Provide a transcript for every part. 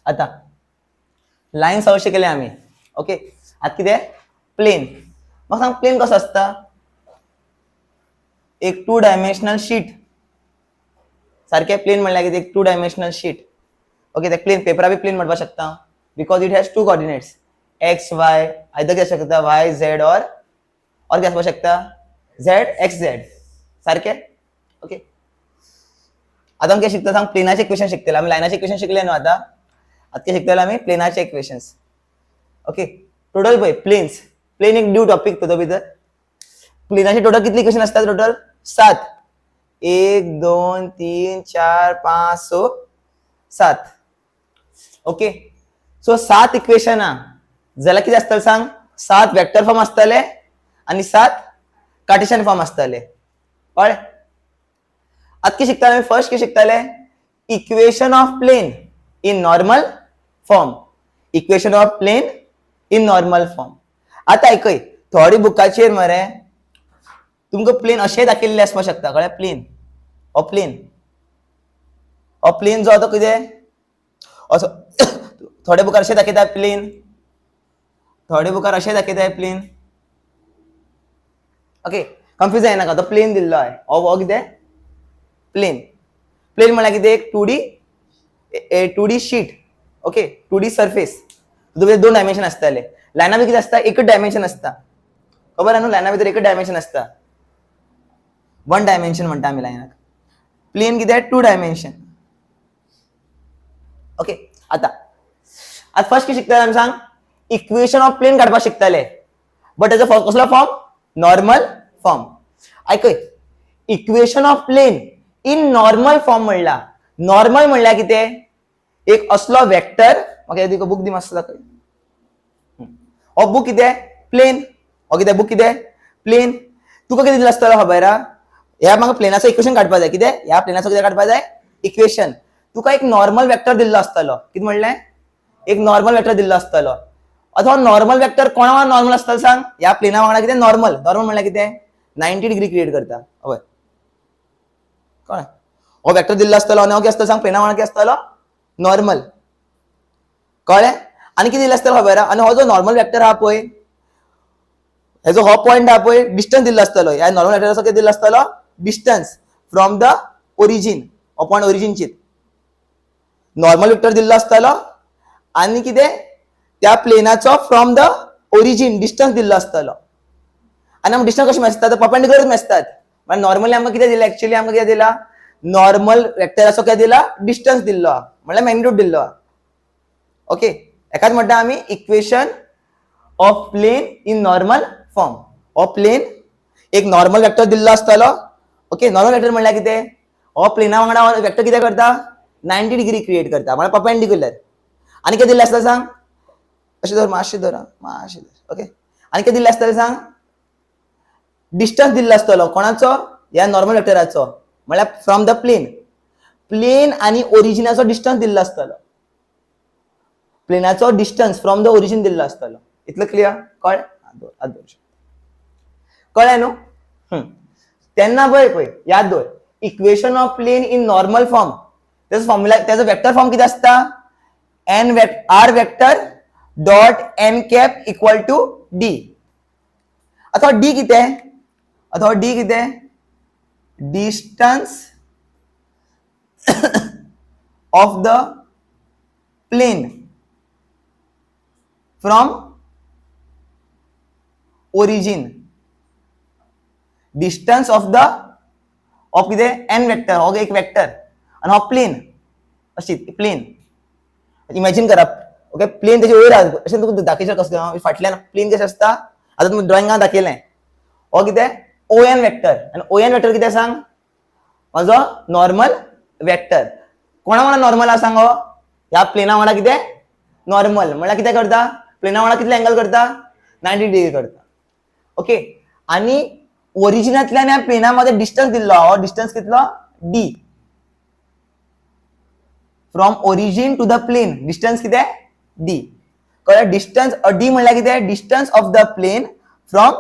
आता लाईन सगळं शिकले आम्ही. ओके, आता किती प्लेन. मग सांग प्लेन कसं असतं. एक 2 डायमेन्शनल शीट सारखे प्लेन म्हणल्या किती एक 2 डायमेन्शनल शीट. ओके, त्या प्लेन पेपरा बी प्लेन म्हणू शकता because it has 2 coordinates x Y. Either काय शकता वाय झेड और काय असू शकता झेड एक्स झेड सारखे. ओके, आता आम्ही काय शिकता सांग प्लेनाचे इक्वेशन शिकतले. आम्ही लाईनाचे इक्वेशन शिकले ना. आता काय शिकतले आम्ही प्लेनाचे इक्वेशन्स. ओके, टोटल पळय प्लेन्स. प्लेन एक न्यू टॉपिक तो भितर. प्लेनाचे टोटल कितली इक्वेशन असतात. टोटल 7. 1 2 3 4 5 6 7. ओके, सो 7 इक्वेशन जाल्यार कितें आसतलें सांग. 7 वेक्टर फॉर्म आसतले आणि 7 कार्टेशियन फॉर्म आसतले. कळ्ळें. आता कितें शिकताले आमी. फर्स्ट कितें शिकताले equation of plane in normal form. Equation of plane in normal form. आता ऐकय थोडी बुकाचेर मरे तुमकां प्लेन अशें दाखयल्ले आसपाक शकता. कळ्ळें. प्लेन हो प्लेन जो आतां कितें असो थोडे बुकार अशें दाखयता प्लेन. थोडे बुकार अशें दाखयताय प्लेन. ओके, कन्फ्यूज जायना का. तो प्लेन दिल्लो आहे. हो कितें प्लेन. प्लेन म्हळ्यार कितें एक 2D sheet. Okay, 2D surface. तुझे 2 डायमेन्शन आसतले. लायना भितर कितें आसता एकच डायमेन्शन आसता. खबर आहा न्हू. लायना भितर एकच डायमेन्शन आसता. 1 डायमेन्शन म्हणटा आमी लायनाक. प्लेन कितें 2 डायमेन्शन. ओके, आता फर्स्ट कितें शिकताले आमी सांग. इक्वेशन ऑफ प्लेन काडपाक शिकताले. बट तेजो कसलो फॉर्म नॉर्मल फॉर्म. ऐकय equation of plane in normal form म्हणला. नॉर्मल म्हणल्यार कितें एक असलो वेक्टर. म्हाका बुक दी मातसो दाखय. हो बुक कितें प्लेन. हो कितें बुक कितें प्लेन. तुका कितें दिलं आसतलो खबर आहा. ह्या म्हाका प्लेनाचो इक्वेशन काडपाक जाय. कितें ह्या प्लेनाचो कितें काडपाक जाय इक्वेशन. तुका एक नॉर्मल वेक्टर दिल्लो आसतलो. कितें म्हणलें एक नॉर्मल वेक्टर दिल्लो आसतलो. अथवा नॉर्मल वेक्टर कोणा वांगडा नॉर्मल आसतलो सांग. ह्या प्लेना वांगडा कितें नॉर्मल. नॉर्मल म्हणल्यार कितें 90 डिग्री क्रिएट करता. हय कळ्ळें. हो वेक्टर दिल्लो आसतलो आनी हो कितें आसतलो सांग प्लेना वांगडा कितें आसतलो नॉर्मल. कळ्ळें. आनी कितें दिल्लो आसतलो खबर आहा. आनी हो जो नॉर्मल वेक्टर आहा पळय हेजो हो पॉयंट आहा पळय डिस्टन्स दिल्लो आसतलो. ह्या नॉर्मल वेक्टराचो कितें दिल्लो आसतलो डिस्टन्स फ्रॉम द ओरिजिन. हो पॉयंट ओरिजिनचीत नॉर्मल वेक्टर दिल्लो आसतलो आनी कितें त्या प्लेनाचो फ्रॉम द ओरिजिन डिस्टन्स दिल्लो आसतलो. आनी आमकां डिस्टन्स कशें मेजतात परपेंडिक्युलर मेजतात. म्हणजे नॉर्मली आमकां कितें दिला एक्चुअली आमकां कितें दिला नॉर्मल वेक्टराचो कितें दिला डिस्टन्स दिल्लो आहा म्हणल्यार मॅग्निट्यूड दिल्लो आहा. ओके, एकाच म्हणटा आमी equation of plane in normal form. हो प्लेन एक नॉर्मल वेक्टर दिल्लो आसतलो. ओके, नॉर्मल वेक्टर म्हणल्यार कितें हो प्लेना वांगडा वेक्टर कितें करता 90 डिग्री क्रिएट करता म्हळ्यार परपेंडिक्युलर. आनी कितें दिल्लें आसता सांग अशें धर मातशें धर मातशें धर. ओके, आनी कितें दिल्लें आसतलें सांग डिस्टन्स दिल्लो आसतलो कोणाचो ह्या नॉर्मल वेक्टराचो म्हळ्यार फ्रॉम द प्लेन आनी ओरिजिनाचो डिस्टन्स दिल्लो आसतलो. प्लेनाचो डिस्टन्स फ्रॉम द ओरिजिन दिल्लो आसतलो. इतलें क्लियर. कळ्ळें. कळ्ळें न्हू. तेन्ना पळय याद दवर equation of plane in normal form तेजो फॉर्म्युला तेजो वेक्टर फॉर्म कितें आसता R vector dot N cap equal to D. अथवा डी कितें distance of the plane from origin. Distance of कितें एन वेक्टर हो एक वेक्टर आनी हो प्लेन अशी प्लेन इमॅजिन करा. ओके, प्लेन तेजे वयर अशें तुका दाखयता कसं फाटल्यान प्लेन कशें आसता. आतां तुमी ड्रॉइंगान दाखयलें हो कितें ओ एन वेक्टर आनी ओ एन वेक्टर कितें सांग म्हजो नॉर्मल वेक्टर. कोणा वांगडा नॉर्मल आहा सांग हो ह्या प्लेना वांगडा कितें नॉर्मल म्हळ्यार कितें करता प्लेना वांगडा कितले एंगल करता 90 डिग्री करता. ओके, आनी ओरिजिनांतल्यान ह्या प्लेना मध्ये डिस्टन्स दिल्लो हो डिस्टन्स कितलो D from origin to the plane distance कितें डी. कळ्ळें. डिस्टन्स डी म्हळ्यार कितें distance of the plane from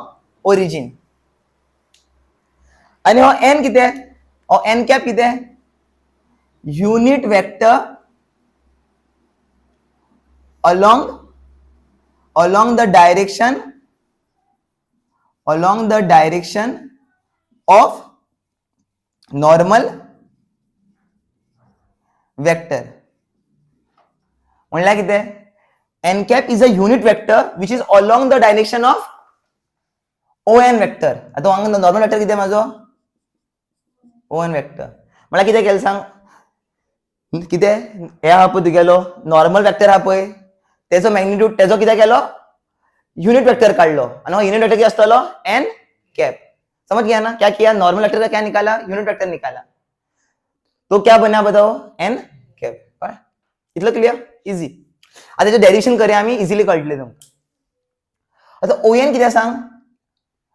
origin. आनी हो एन कितें हो एन कॅप कितें unit vector along the direction of normal vector. म्हणल्यार कितें n cap is a unit vector which is along the direction of on vector. आता हांगा normal vector कितें माझो on vector म्हणल्यार कितें केलें सांग कितें हे आहा पळय तुगेलो नॉर्मल वेक्टर आहा पळय तेजो मॅग्निट्यूड तेजो कितें केलो यूनिट वेक्टर काढलो आणि हो यूनिट वेक्टर किती असतो n कैप. समझ गया ना क्या किया नॉर्मल वेक्टर का क्या निकाला यूनिट वेक्टर निकाला तो क्या बना बताओ n कैप. इतलं क्लियर इजी. आता त्याचं डेरिवेशन करूया आम्ही इझिली कळटले तुमकां. आता ON कितें सांग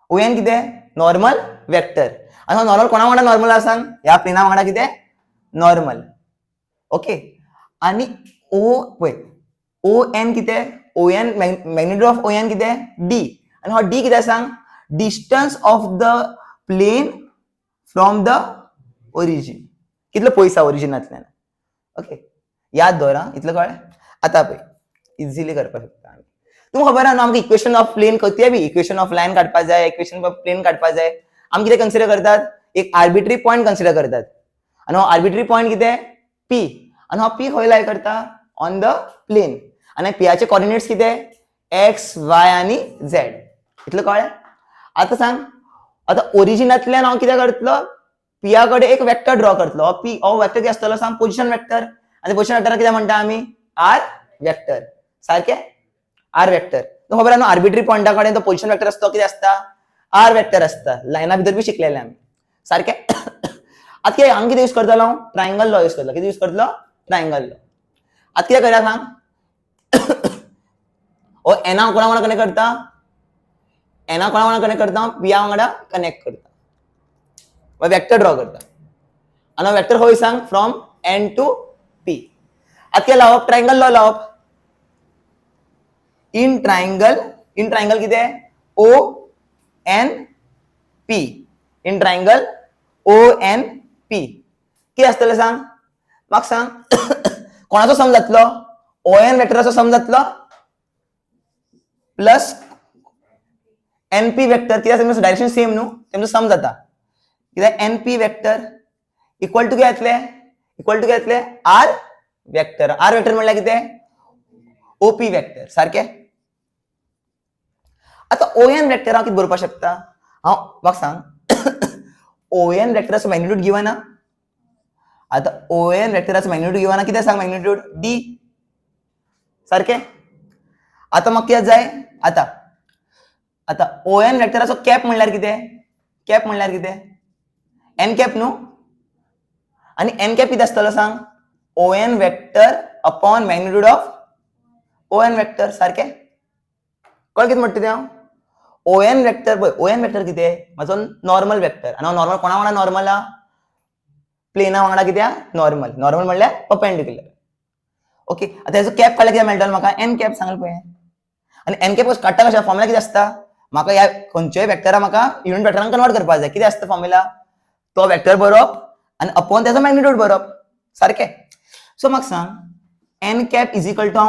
ON कितें नॉर्मल वेक्टर आणि हो नॉर्मल कोणा वांगडा नॉर्मल आसा सांग ह्या प्लेना वांगडा कितें नॉर्मल. ओके आणि पळय ON कितें ON मॅग्निट्यूड ऑफ ON कितें d आणि हो d कितें सांग distance of the plane from the origin कितलं पयसा ओरिजिनांतल्यान. ओके याद दवरा इतलं कळ्ळें. आता पळय इझिली करपाक शकता आमी. तुमकां खबर आहा न्हू आमकां इक्वेशन ऑफ प्लेन खंयचेय बी इक्वेशन ऑफ लायन काडपाक जाय इक्वेशन ऑफ प्लेन काडपाक जाय आमी कितें कन्सिडर करतात एक आर्बिट्री पॉयंट कन्सिडर करतात आणि हो आर्बिट्री पॉयंट कितें P आणि हो P खंय लाय करता ऑन द प्लेन आणि पीचे कॉर्डिनेट्स कितें x y आणि z. इतलं कळ्ळें. आता सांग आता ओरिजिनांतल्यान हांव कितें करतलो पिया कडेन एक वेक्टर ड्रॉ करतलो हो P हो वेक्टर कितें आसतलो सांग पोजिशन वेक्टर आणि पोजिशन वेक्टराक कितें म्हणटा आमी r वेक्टर. सारकें r वेक्टर. खबर आहा न्हू आर्बिट्री पॉयंटा कडेन तो पोजिशन वेक्टर आसता कितें आसता r वेक्टर आसता. लायना भितर बी शिकलेले आमी. सारकें. आता कितें हांगा कितें यूज करतलो हांव ट्रायंगल लॉ यूज करतलो. कितें यूज करतलो ट्रायंगल लॉ. आता कितें करया सांग ओ एना कोणा वांगडा कनेक्ट करता एना कोणा वांगडा कनेक्ट करता पिया वांगडा कनेक्ट करता वेक्टर ड्रॉ करता आणि वेक्टर खंय सांग फ्रॉम n टू p. आता कितें लावप ट्रायंगल लॉ लावप. इन ट्रायंगल कितें ONP इन ट्रायंगल ONP कितें आसतलें सांग म्हाका सांग कोणाचो सम जातलो ON वेक्टराचो सम जातलो प्लस NP वेक्टर कित्याक डायरेक्शन सेम न्हू तेंचो सम जाता कित्याक NP वेक्टर इक्वल टू कितें येतलें R वेक्टर म्हणल्यार कितें OP वेक्टर. सारकें. आता ON वेक्टर हांव कितें बरोवपाक शकता हांव म्हाका सांग ON वेक्टराचो मॅग्निट्यूड गिवन आहा. आता ON वेक्टराचो मॅग्निट्यूड गिवन आहा कितें सांग मॅग्निट्यूड d. सारकें. आता म्हाका कितें जाय आता ON वेक्टराचो कॅप म्हणल्यार कितें n कॅप न्हू आणि n कॅप कितें आसतलो सांग ON vector upon magnitude of ON vector. सारकें. कळ्ळें कितें म्हणटा तें हांव ON वेक्टर पळय ON वेक्टर कितें म्हाजो नॉर्मल वेक्टर आणि नॉर्मल कोणा वांगडा नॉर्मल आहा प्लेना वांगडा कितें नॉर्मल म्हणल्यार परपेंडिक्युलर. ओके आता हेजो कॅप काडल्यार कितें मेळटलो म्हाका n कॅप सांगले पळय आणि n कॅप काडटा कशें फॉर्मुला कितें आसता म्हाका ह्या खंयच्याय वेक्टरा म्हाका युनिट वेक्टरान कन्वर्ट करपाक जाय. कितें आसता फॉर्मुला तो वेक्टर बरोवप आणि अपॉन तेजो मॅग्निट्यूड बरोवप. सारकें. सो म्हाका सांग n cap is equal to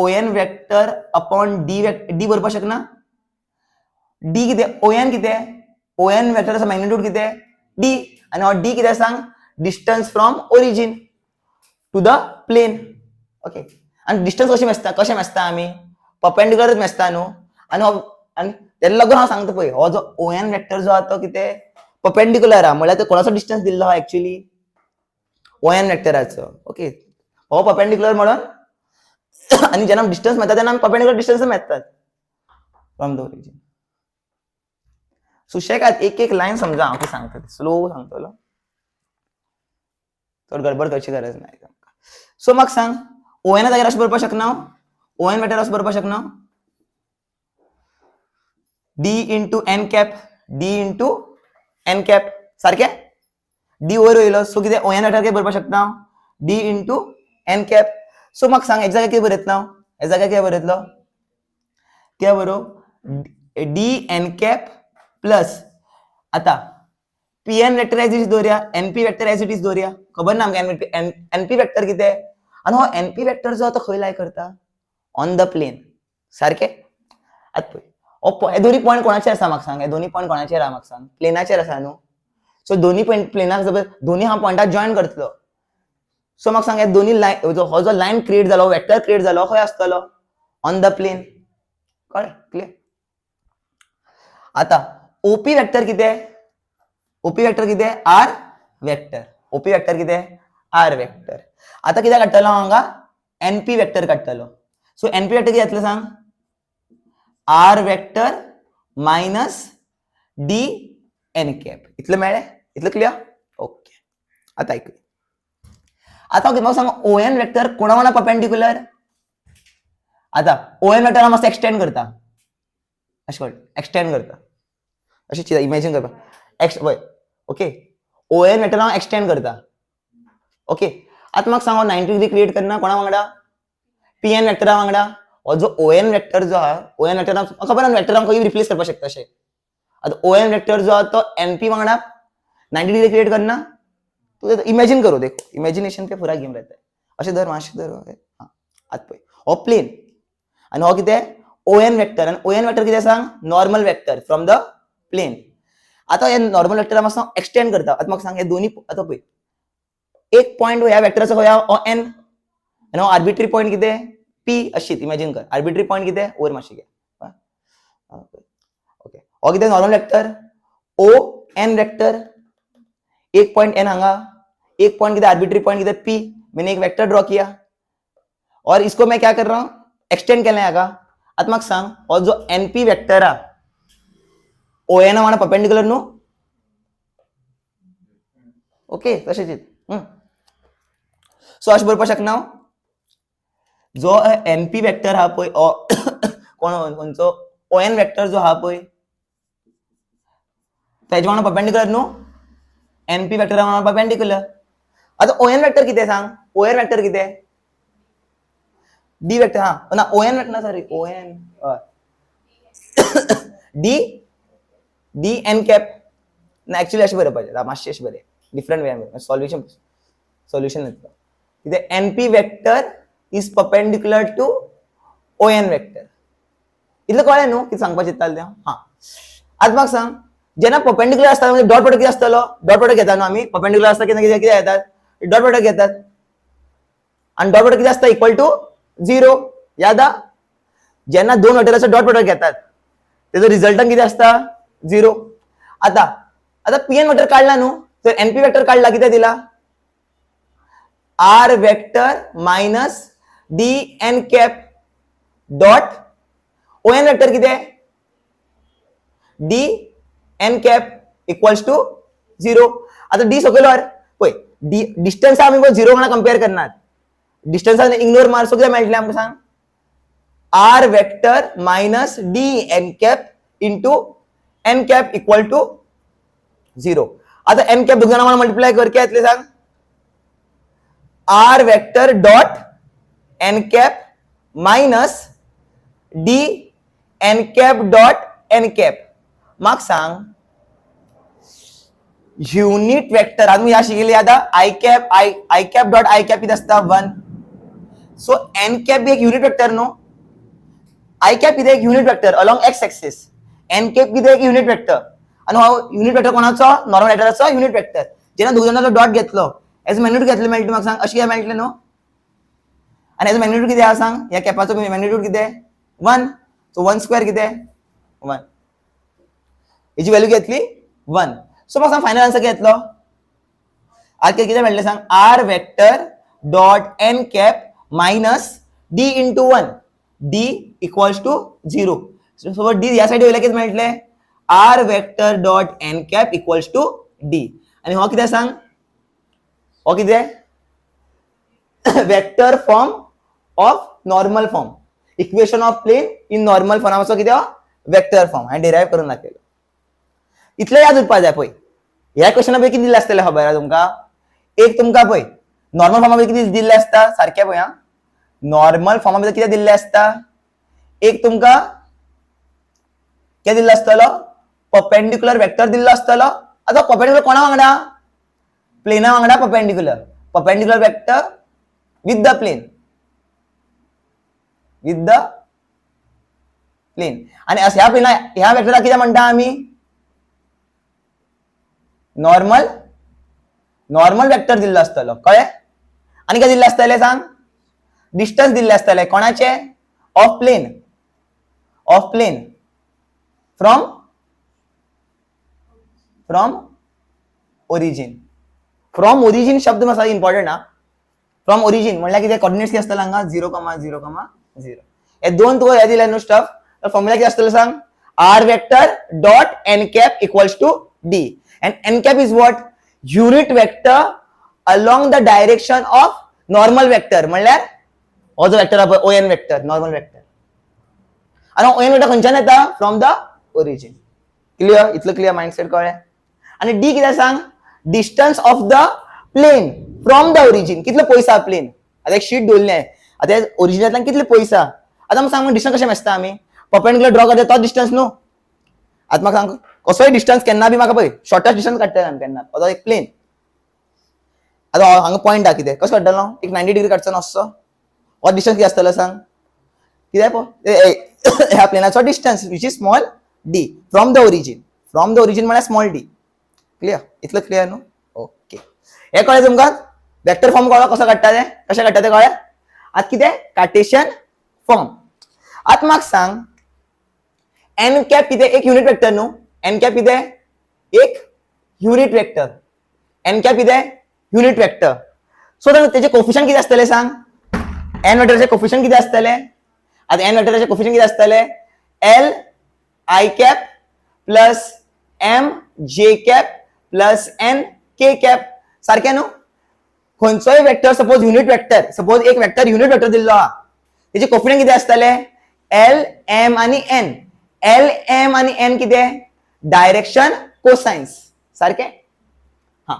ON vector upon d बरोवपाक शकना. d कितें ON वेक्टराचो मॅग्निट्यूड कितें d आणि हो d कितें सांग distance from origin to the plane. Okay आणि डिस्टन्स कशें मेजता आमी परपेंडिक्युलर मेजता न्हू आणि तेका लागून हांव सांगता पळय हो जो ON वेक्टर जो आहा तो कितें परपेंडिक्युलर आहा म्हणल्यार तो कोणाचो डिस्टन्स दिल्लो आहा एक्चुअली ON वेक्टराचो. ओके हो परपेंडिक्युलर म्हणून आणि जेन्ना डिस्टन्स मेळटा तेन्ना आमी परपेंडिक्युलर डिस्टन्स मेजतात फ्रॉम द ओरिजिन. सुशेगाद एक लायन समजा हांव सांगता स्लो सांगतलो चड गडबड करची गरज नाही. सो म्हाका सांग ON जाग्यार अशें बरोवपाक शकना ON वेक्टर अशें बरोवपाक शकना d इंटू n कॅप. सारकें. d वयर येयलो सो कितें ON वेक्टर कितें बरोवपाक शकता d into n cap. So म्हाका सांग हेच्या जाग्यार कितें बरयतलो हे जाग्यार कितें बरयतलो कितें बरोव dn कॅप प्लस आता pn vector as it is दवरया np vector as it is दवरया. खबर ना आमकां np वेक्टर कितें आणि हो np वेक्टर जो तो खंय लाय करता ऑन द प्लेन सारखे. आता हे दोन्ही पॉईंट कोणाचे आसा म्हाका सांग. हे दोन्ही पॉईंट कोणाचेर आहा म्हाका सांग. प्लेनाचेर आसा न्हू. सो दोन्ही प्लेनाक दोन्ही हा पॉइंटात जॉईन करतलो. सो म्हाका सांग हे दोन्ही लाईन हो जो लाईन क्रिएट जालो वेक्टर क्रिएट जालो खंय आसतलो ऑन द प्लेन. कळ्ळें क्लियर. आता ओपी वेक्टर कितें. ओपी वेक्टर कितें आर वेक्टर. ओपी वेक्टर कितें आर वेक्टर. आता कितें काडटलो हांगा एनपी वेक्टर काडटलो. सो एनपी वेक्टर कितें जातलें सांग R vector minus D N cap. इतलें मेळ्ळें. इतलें क्लियर. ओके. आता ऐक. आता म्हाका सांग ओएन वेक्टर कोणा वांगडा परपेंडिक्युलर. आता ओएन वेक्टर हांव मातसो एक्सटेंड करता. अशें एक्सटेंड करता. अशें इमॅजिन करपा. ओके. ओएन वेक्टर हांव एक्सटेंड करता. ओके. आता म्हाका सांग 90 डिग्री क्रिएट करना कोणा वांगडा पीएन वेक्टरा वांगडा. हो जो ओएन वेक्टर जो आहा ओएन वेक्टर खबर आहा वेक्टर खंय रिप्लेस करपाक शकता अशें. आता ओएन वेक्टर जो आहा तो एनपी वांगडा 90 डिग्री क्रिएट करना. तू इमॅजिन करो देखो इमॅजिनेशन पे पूरा गेम रहता है. अशें धर मातशें धर. हां आतां पळय हो प्लेन आनी हो कितें ओएन वेक्टर. आनी ओएन वेक्टर कितें सांग normal vector from the plane. आता हे नॉर्मल वेक्टर मातसो एक्सटेंड करता. आता म्हाका सांग हे दोन्ही आता पळय एक पॉइंट ह्या वेक्टराचो खंय हो एन आनी हो आर्बिट्ररी पॉइंट कितें पी. अशीच इमॅजिन कर. आर्बिट्ररी पॉइंट कितें वयर मातशें घे. ओके. हो कितें normal vector O N vector. एक पॉइंट एन हांगा एक पॉइंट किधर आर्बिट्री पॉइंट किधर पी. मैंने एक वेक्टर ड्रॉ किया और इसको मैं क्या कर रहा हूं एक्सटेंड करने आगा. आता म्हाका सांग हो जो एनपी वेक्टर आ ओएन वांगडा परपेंडिक्युलर न्हू. ओके तशेंच. सो अशें बरोवपाक शकना हांव जो एनपी वेक्टर हा पळय खंयचो ओएन वेक्टर जो हा पळय तेजे वांगडा परपेंडिक्युलर न्हू. एनपी वेक्टर वांगडा परपेंडिक्युलर. आता ओएन वेक्टर कितें सांग ओएन वेक्टर कितें डी वेक्टर. हां ना ON vector sorry ON D D N cap ना एक्चुअली अशें बरोवपाचें मातशें अशें बरें डिफरंट वे सोल्युशन येतलो. कितें NP vector is perpendicular to ON vector. इतलें कळ्ळें न्हू कितें सांगपाक चित्तालें तें. हां आतां म्हाका सांग जेन्ना परपेंडिक्युलर आसता म्हणजे डॉट प्रोडक्ट कितें आसतलो डॉट प्रोडक्ट घेता न्हू आमी परपेंडिक्युलर आसता कितें कितें कितें येतात डॉट प्रोडक्ट घेतात. आनी डॉट प्रोडक्ट कितें आसता इक्वल टू 0. याद आ जेन्ना दोन वेक्टराचो डॉट प्रोडक्ट घेतात तेजो रिजल्टंट कितें आसता 0. आता पीएन वेक्टर काढला न्हू तर एनपी वेक्टर काढला कितें दिला R vector minus D N cap dot O N vector कितें D N cap equals to 0. आता डी सकयलो पळय डिस्टन्स आमी 0 वांगडा कंपेयर करनात. डिस्टन्स इग्नोर मार. सो कितें मेळटलें आमकां सांग R vector minus D N cap into N cap equal to 0. आता एन कॅप दोग जाणां वांगडा मल्टिप्लाय कर कितें येतलें सांग R vector dot N cap minus D N cap dot N cap. म्हाका सांग युनिट वेक्टर आमी ह्या शिकली आतां I cap dot I cap कितें आसता 1. सो एन कॅप बी एक युनिट वेक्टर न्हू. आय कॅप कितें एक unit vector along X axis. N cap कितें एक युनिट वेक्टर आनी हो युनिट वेक्टर कोणाचो नॉर्मल वेक्टराचो युनिट वेक्टर. जेन्ना दोग जाणांचो डॉट घेतलो एज मॅग्निट्यूड घेतलें मेळटलें म्हाका सांग अशें कितें मेळटलें न्हू. आनी एज मॅग्निट्यूड कितें आहा सांग ह्या कॅपाचो मॅग्निट्यूड कितें 1. सो 1 स्क्वेअर कितें 1. हेची व्हॅल्यू घेतली 1. सो म्हाका सांग फायनल आन्सर कितें येतलो आर कितें मेळटलें सांग R vector dot N cap minus D into 1 D equals to 0. So D ह्या सायडीक वयल्यार कितें मेळटलें R vector dot N cap equals to D. आनी हो कितें सांग हो कितें vector form of normal form equation of plane in normal फॉर्माचो कितें वेक्टर फॉर्म हांवें डिरायव करून दाखयलो. इतलें याद उरपा जाय पळय. ह्या क्वेश्चना पळय कितें दिल्लें आसतलें खबर आहा तुमकां एक तुमकां पळय नॉर्मल फॉर्मा भितर कितें दिल्लें आसता सारकें पळय. नॉर्मल फॉर्मा भितर कितें दिल्लें आसता एक तुमकां कितें दिल्लो आसतलो परपेंडिक्युलर वेक्टर दिल्लो आसतलो. आता परपेंडिक्युलर कोणा वांगडा प्लेना वांगडा perpendicular vector with the plane with the plane. आणि ह्या वेक्टरला किती म्हणता आम्ही नॉर्मल वेक्टर दिल्लो असतलो कळ्ळें. आणि काय दिल्ले असतले सांग डिस्टन्स दिल्ले असतले कोणाचे ऑफ प्लेन फ्रॉम ओरिजिन शब्द मातसो इम्पॉर्टंट हा. फ्रॉम ओरिजिन म्हणल्यार कितें कॉर्डिनेट्स कितें आसतले हांगा 0,0,0 हे दोन तुका हे दिले न्हू स्टफ. तर फॉर्म्युला कितें आसतलो सांग R vector dot N cap equals to D. And N cap is what unit vector along the direction of normal vector म्हणल्यार हो जो vector O N vector normal vector. आणि ओ एन वेक्टर खंयच्यान येता फ्रॉम द ओरिजिन. क्लियर इतलं clear mindset कळ्ळें. आणि डी कितें सांग distance of the plane from the origin कितले पयस आहा प्लेन. आता एक शीट दवरलें आता ओरिजिनांतल्यान कितले पयस आहा. आता म्हाका सांग डिस्टन्स कशें मेजता आमी परपेंडिक्युलर ड्रॉ करता तो डिस्टन्स न्हू. आता म्हाका सांग कसोय डिस्टन्स केन्ना बी म्हाका पळय शॉर्टेस्ट डिस्टन्स काडटा आमी केन्ना आता एक प्लेन आता हांगा पॉइंट आहा कितें कसो काडटलो एक 90 डिग्री काडचो नासो हो डिस्टन्स कितें आसतलो सांग कितें पळय ह्या प्लेनाचो distance which is small D from the origin म्हळ्यार स्मॉल डी. क्लियर इतलं क्लियर न्हू. ओके हे कळ्ळें तुमकां वेक्टर फॉर्म कळ्ळो कसो काडटा ते कशें काडटा ते कळ्ळें. आतां कितें कार्टेशियन फॉर्म. आतां म्हाका सांग एन कॅप कितें एक युनिट वेक्टर न्हू. एन कॅप कितें एक युनिट वेक्टर. एन कॅप कितें युनिट वेक्टर. सो त्याचे कोफिशियंट किती असतले सांग एन वेक्टरचे कोफिशियंट किती असतले. आता एन वेक्टरचे कोफिशियंट किती असतले L I cap plus M जे कॅप प्लस एन के कॅप सारखे न्हू. खंयचोय vector suppose unit vector suppose एक वेक्टर युनिट वेक्टर दिल्लो हा त्याचे कोफिशियंट किती असतले एल एम आणि एन. एल एम आणि एन कितें डायरेक्शन कोसाइन्स सारखे. हा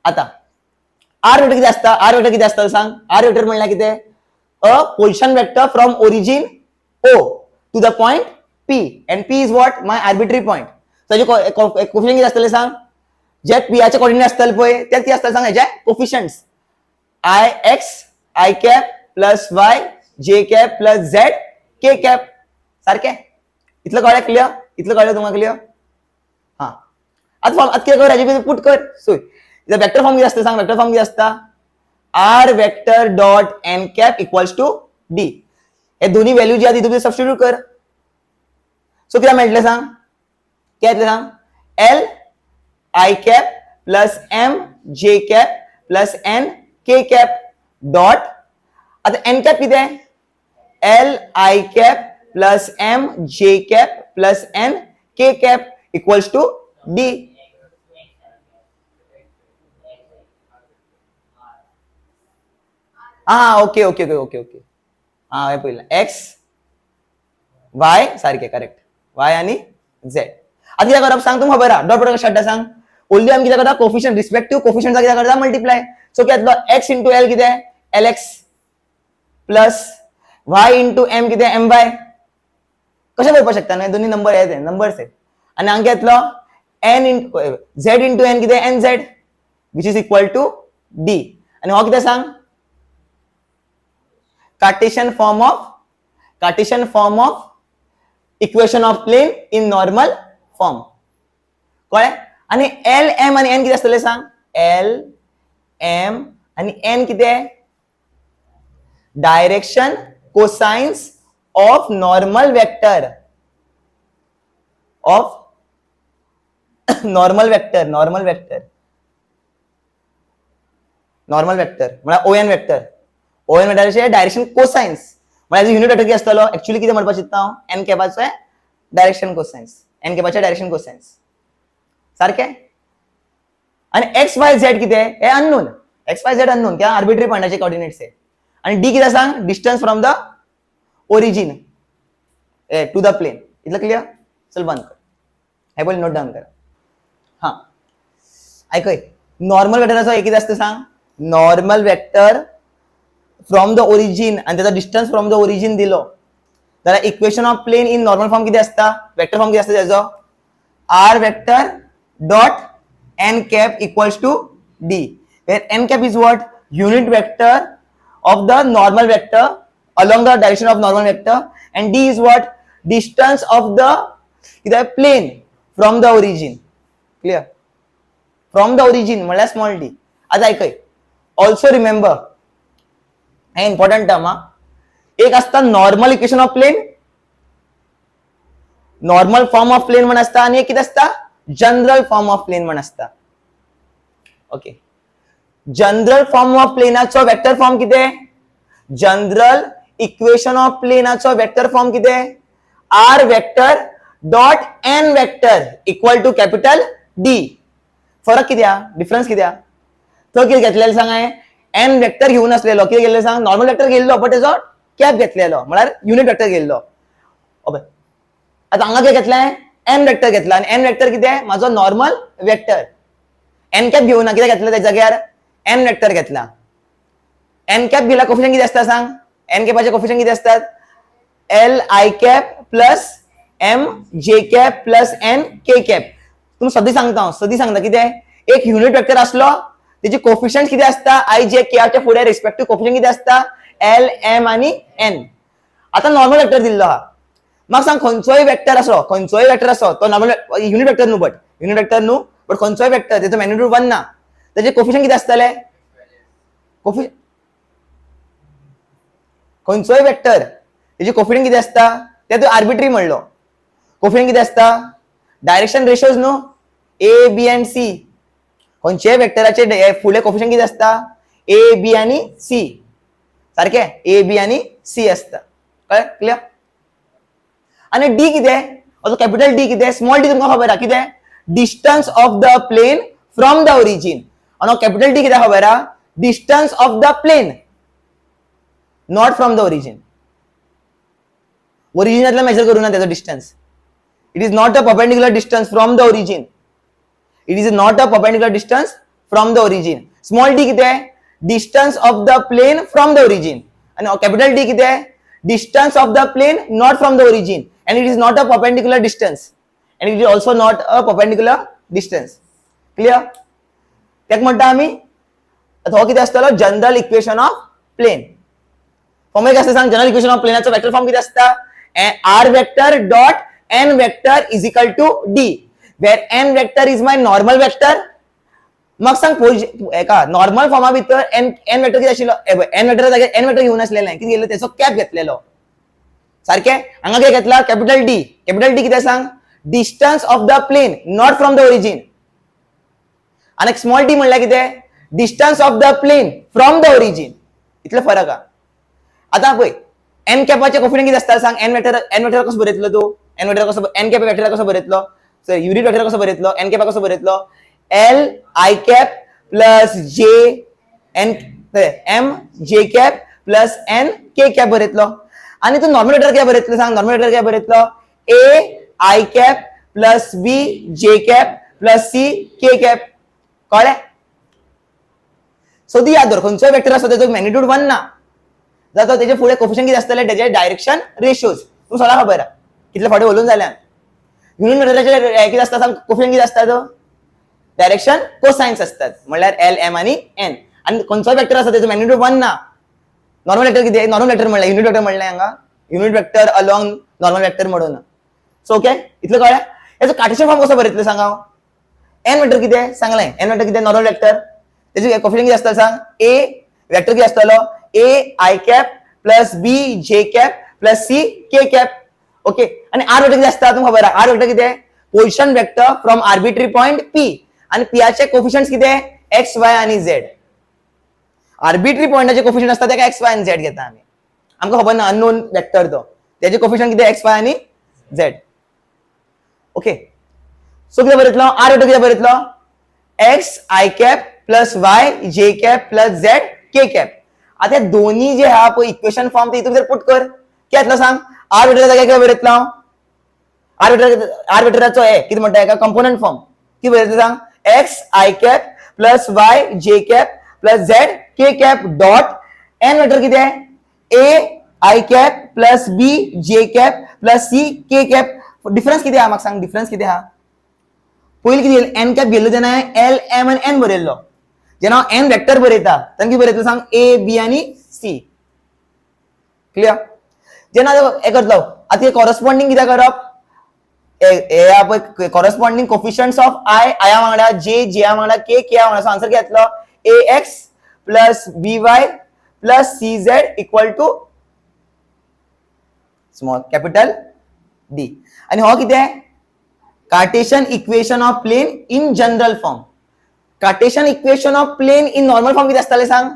आता आर वेक्टर किती असता सांग. आर वेक्टर म्हणल्यार कितें a position vector from origin O to the point P and P is what my arbitrary point. ताचे कोफिशियंट किती असतले सांग जे पीचे कोऑर्डिनेट असतले पळय ते किती असतले सांग हेचे coefficients I x i cap plus y j cap plus z k cap सारखे. इतलं कळ्ळें क्लियर इतलं कळ्ळें तुम्हाला क्लियर. हा आता कितें कर हेजे पुट कर सोय वेक्टर फॉर्म किती असता सांग वेक्टर फॉर्म किती असता R vector dot N cap equals to D. हे दोन्ही व्हॅल्यू जी आहा ती तुमी सबस्टिट्यूट कर. सो किती मेळटले सांग किती येतले सांग L I cap plus M जे कॅप प्लस एन के कॅप डॉट आता एन कॅप किती L I cap plus M जे cap plus N K cap equals to D. हा okay okay okay okay okay हा हे पहिलं एक्स वाय सारखे correct Y आणि झेड. आता किती करप सांग तुमकां खबर आहा डॉट प्रोडक्ट कशें काडटा सांग ओन्ली आमी कितें करता कोफिशियंट रिस्पेक्टिव्ह कोफिशियंट कितें करता मल्टिप्लाय. सो कितें येतलो एक्स इंटू एल कितें L X plus Y into M कितें एम वाय. कशें करपाक शकता न्हू दोन्ही नंबर हे नंबर्स आहेत. आणि हांगा येतलो N into Z into N कितें N Z which is equal to D. आणि हो कितें सांग Cartesian form of equation of plane in normal form. कळ्ळें. आणि एल एम आणि एन किती असतले सांग एल एम आणि एन कितें direction cosines of normal vector normal vector म्हणजे ओ एन वेक्टर वेक्टरचे डायरेक्शन कोसाइन्स म्हणजे युनिट वेक्टर किती असतलो ऍक्च्युअली किती म्हणपाक चित्ता हांव एन कॅपाचे डायरेक्शन कोसाइन्स सारखे. आणि एक्स वाय झेड कितें हे unknown X Y Z unknown किंवा आर्बिट्ररी पॉइंटाचे कोऑर्डिनेट्स आहे. आणि डी कितें सांग distance from the origin to the plane. इतलं क्लियर. चल बंद कर हे पहिले नोट डाउन कर. हा ऐकय नॉर्मल वेक्टराचो एक कितें असतं सांग normal vector from the origin आणि त्याचा डिस्टन्स फ्रॉम द ओरिजिन दिलो जाल्यार equation of plane in normal form किती असता वेक्टर फॉर्म किती असता त्याचो R vector dot N cap equals to D where N cap is what unit vector of the normal vector along the direction of normal vector, and d is what? Distance of the plane from the origin. Clear? From the origin म्हणल्या small d. आता ऐकय, also remember हे important term हा. एक असता normal equation of plane, normal form of plane म्हण असता, आणि एक किती असता? जनरल फॉर्म ऑफ प्लेन म्हण असता. ओके, जनरल फॉर्म ऑफ प्लेनाचो वेक्टर फॉर्म किती आहे? जनरल इक्वेशन ऑफ प्लेनाचो वेक्टर फॉर्म किती आहे? R vector dot N vector equal to capital D. फरक किती आहे? डिफरन्स किती आहे? तो किती घेतलेलं सांगाय? एन वेक्टर घेऊन असलेलो किती गेलेलो सांग? नॉर्मल वेक्टर गेलेलो, बट त्याचा कॅप घेतलेलो म्हळ्यार युनिट वेक्टर गेलेलो. आता हांगा काय घेतलाय? एन वेक्टर घेतला, आणि एन वेक्टर किती आहे? माझो नॉर्मल वेक्टर. एन कॅप घेऊन किती घेतलं त्या जाग्यार? एन वेक्टर घेतला. एन कॅप गेला कोफिशियंट किती असता सांग? एन कॅपाचे कोफिशियंट किती असतात? L I cap plus M जे कॅप प्लस एन के कॅप. तुम्ही सदी सांगता किती आहे? एक युनिट वेक्टर असलो त्याची कोफिशियंट किती असता? आय जे के च्या पुढे रिस्पेक्टिव्ह कोफिशियंट किती असता? एल एम आणि एन. आता नॉर्मल वेक्टर दिल्लो हा, मग सांग खंयचोय वेक्टर असो तो नॉर्मल युनिट वेक्टर न्हू, बट खंयचोय वेक्टर त्याचं मॅग्निट्यूड 1 ना, त्याचे कोफिशियंट किती असतले? खंयचोय वेक्टर त्याची कोफिशियंट किती असता? ते तू आर्बिट्री म्हणलो. कोफिशियंट किती असता? डायरेक्शन रेशोज न्हू, ए बी अँड सी. खंयचेय वेक्टराचे फुले कोफिशियंट किती असता? ए बी आणि सी. सारखे ए बी आणि सी असता. कळ्ळें? क्लियर? आणि डी किती आहे? कॅपिटल डी किती आहे? स्मॉल डी तुमका खबर आहे किती आहे? Distance of the plane from the origin. आणि कॅपिटल डी किती खबर आहे? Distance of the plane, not from the origin. ओरिजिनला मेजर करू ना त्याचा distance. It is not a perpendicular distance from the origin. It is not a perpendicular distance from the origin. Small d किती आहे? Distance of the plane from the origin. आणि capital D किती आहे? Distance of the plane not from the origin. And it is not a perpendicular distance, and it is also not a perpendicular distance. Clear? त्याक म्हणता आम्ही हो किती असतो? General equation of plane. Form एक असते सांग, जनरल इक्वेशन ऑफ प्लेनाचा वेक्टर फॉर्म किती असता? R vector dot N vector is equal to D, where n vector is my normal vector. मग सांग एका नॉर्मल फॉर्मा भितर एन वेक्टर किती आशिल्लो? एन वेक्टर घेऊन असलेलो नाही, किती गेलो? त्याचो कॅप घेतलेलो. सारखे हांगा काय घेतला? Capital D. कॅपिटल डी किती सांग? Distance of the plane not from the origin. आणि स्मॉल डी म्हणल्यार किती? Distance of the plane from the origin. इतलो फरक हा. आता पळय, एन कॅपाचे कोफिशियंट किती असता सांग? एन वेक्टर कसो बरयतलो तू? एन कॅप वेक्टर कसो बरयतलो? युनिट वेक्टर कसो बरयतलो? एन कॅप कसो बरयतलो? L I cap plus j n m जे कॅप प्लस एन के कॅप बरयतलो. आणि तू नॉर्मल वेक्टर काय बरयतलो सांग? नॉर्मल वेक्टर काय बरयतलो? A i cap plus b j cap plus c k cap. कळ्ळें? सो ती याद दवर, खंयचोय वेक्टर असो त्याचो मॅग्निट्यूड 1 ना, जाता त्याचे फुडें कोफिशियंट किती असतले? त्याचे डायरेक्शन रेशोज. तू सगळा खबर आहे, कितले फावटी उलोवन जाल्यार. युनिट वेक्टराचे किती असता सांग? कोफिशियंट किती असतात? डायरेक्शन कोसाइन्स असतात, म्हणल्यार एल एम आणि एन. आणि खंयचोय वेक्टर असो त्याचो मॅग्निट्यूड 1 ना. नॉर्मल वेक्टर किती आहे? नॉर्मल वेक्टर म्हणलं, युनिट वेक्टर म्हणलं हांगा, unit vector along normal vector म्हणून. सो ओके, इतलं कळ्ळें? याचो कार्टेशियन फॉर्म कसो बरयतलो सांगा? एन वेक्टर किती आहे? सांगलें. एन वेक्टर किती आहे? Normal vector. त्याचे कोफिशियंट किती असता सांग? ए वेक्टर किती असतलो? A i cap plus b j cap plus c k cap. Okay. आणि आर वेक्टर किती असता? तुमकां खबर आहे आर वेक्टर किती आहे? Position vector from arbitrary point P. आणि पीचे कोफिशियंट किती आहे? एक्स वाय आणि झेड. आर्बिट्ररी पॉइंटाचे कोफिशियंट असतात ते एक्स वाय आणि झेड घेता आम्ही. आमकां खबर ना अननोन वेक्टर तो, त्याचे कोफिशियंट किती? एक्स वाय आणि झेड. ओके. सो किती बरयतलो? आर वेक्टर किती बरयतलो? X i cap plus y j cap plus z k cap. आता दोन्ही जे हा इक्वेशन फॉर्म ते इथून पुट कर. काय येतलो सांग? आर वेक्टर जाग्यार काय बरयतलो? आर वेक्टराचो किती म्हणटा एका कंपोनंट फॉर्म किती बरयतलो सांग? X i cap plus y j cap plus z k cap dot N vector किती आहे? A i cap plus b j cap plus c k cap. Difference किती हा? म्हाका सांग डिफरन्स किती हा? पयलीं किती एन कॅप गेल्लो तेन्ना एल एम आनी एन बरयल्लो. जेन्ना एन वेक्टर बरयता तेन्ना कितें बरयतलो सांग? ए बी आनी सी. क्लियर. जेन्ना हें करतलो आतां कॉरस्पॉन्डिंग कितें करप, कॉरस्पॉन्डिंग कोफिशियंट्स ऑफ आया वांगडा जे वांगडा के वांगडा. सो आन्सर कितें येतलो ax plus by plus cz equal to small capital D. आणि हो कितें Cartesian equation of plane in general form. Cartesian equation of plane in normal form कितें आसतालें सांग,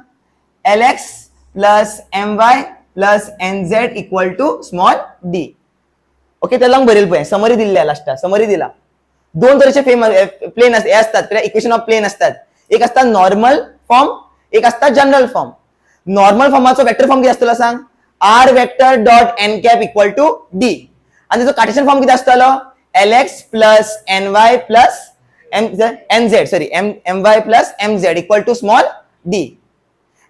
lx plus my plus nz equal to small d. Okay, त्याला बरेल पळय summary दिल्ल्या लास्टाक. समरी दिला दोन तरेचे प्लेन हे असतात, इक्वेशन ऑफ प्लेन असतात. एक असता नॉर्मल फॉर्म, एक असता जनरल फॉर्म. नॉर्मल फॉर्माचो वेक्टर फॉर्म किती असतलो सांग, r vector dot n cap equal to d. आणि त्याचो कार्टेशियन फॉर्म किती असतलो, lx plus ny plus nz sorry my plus mz equal to small d.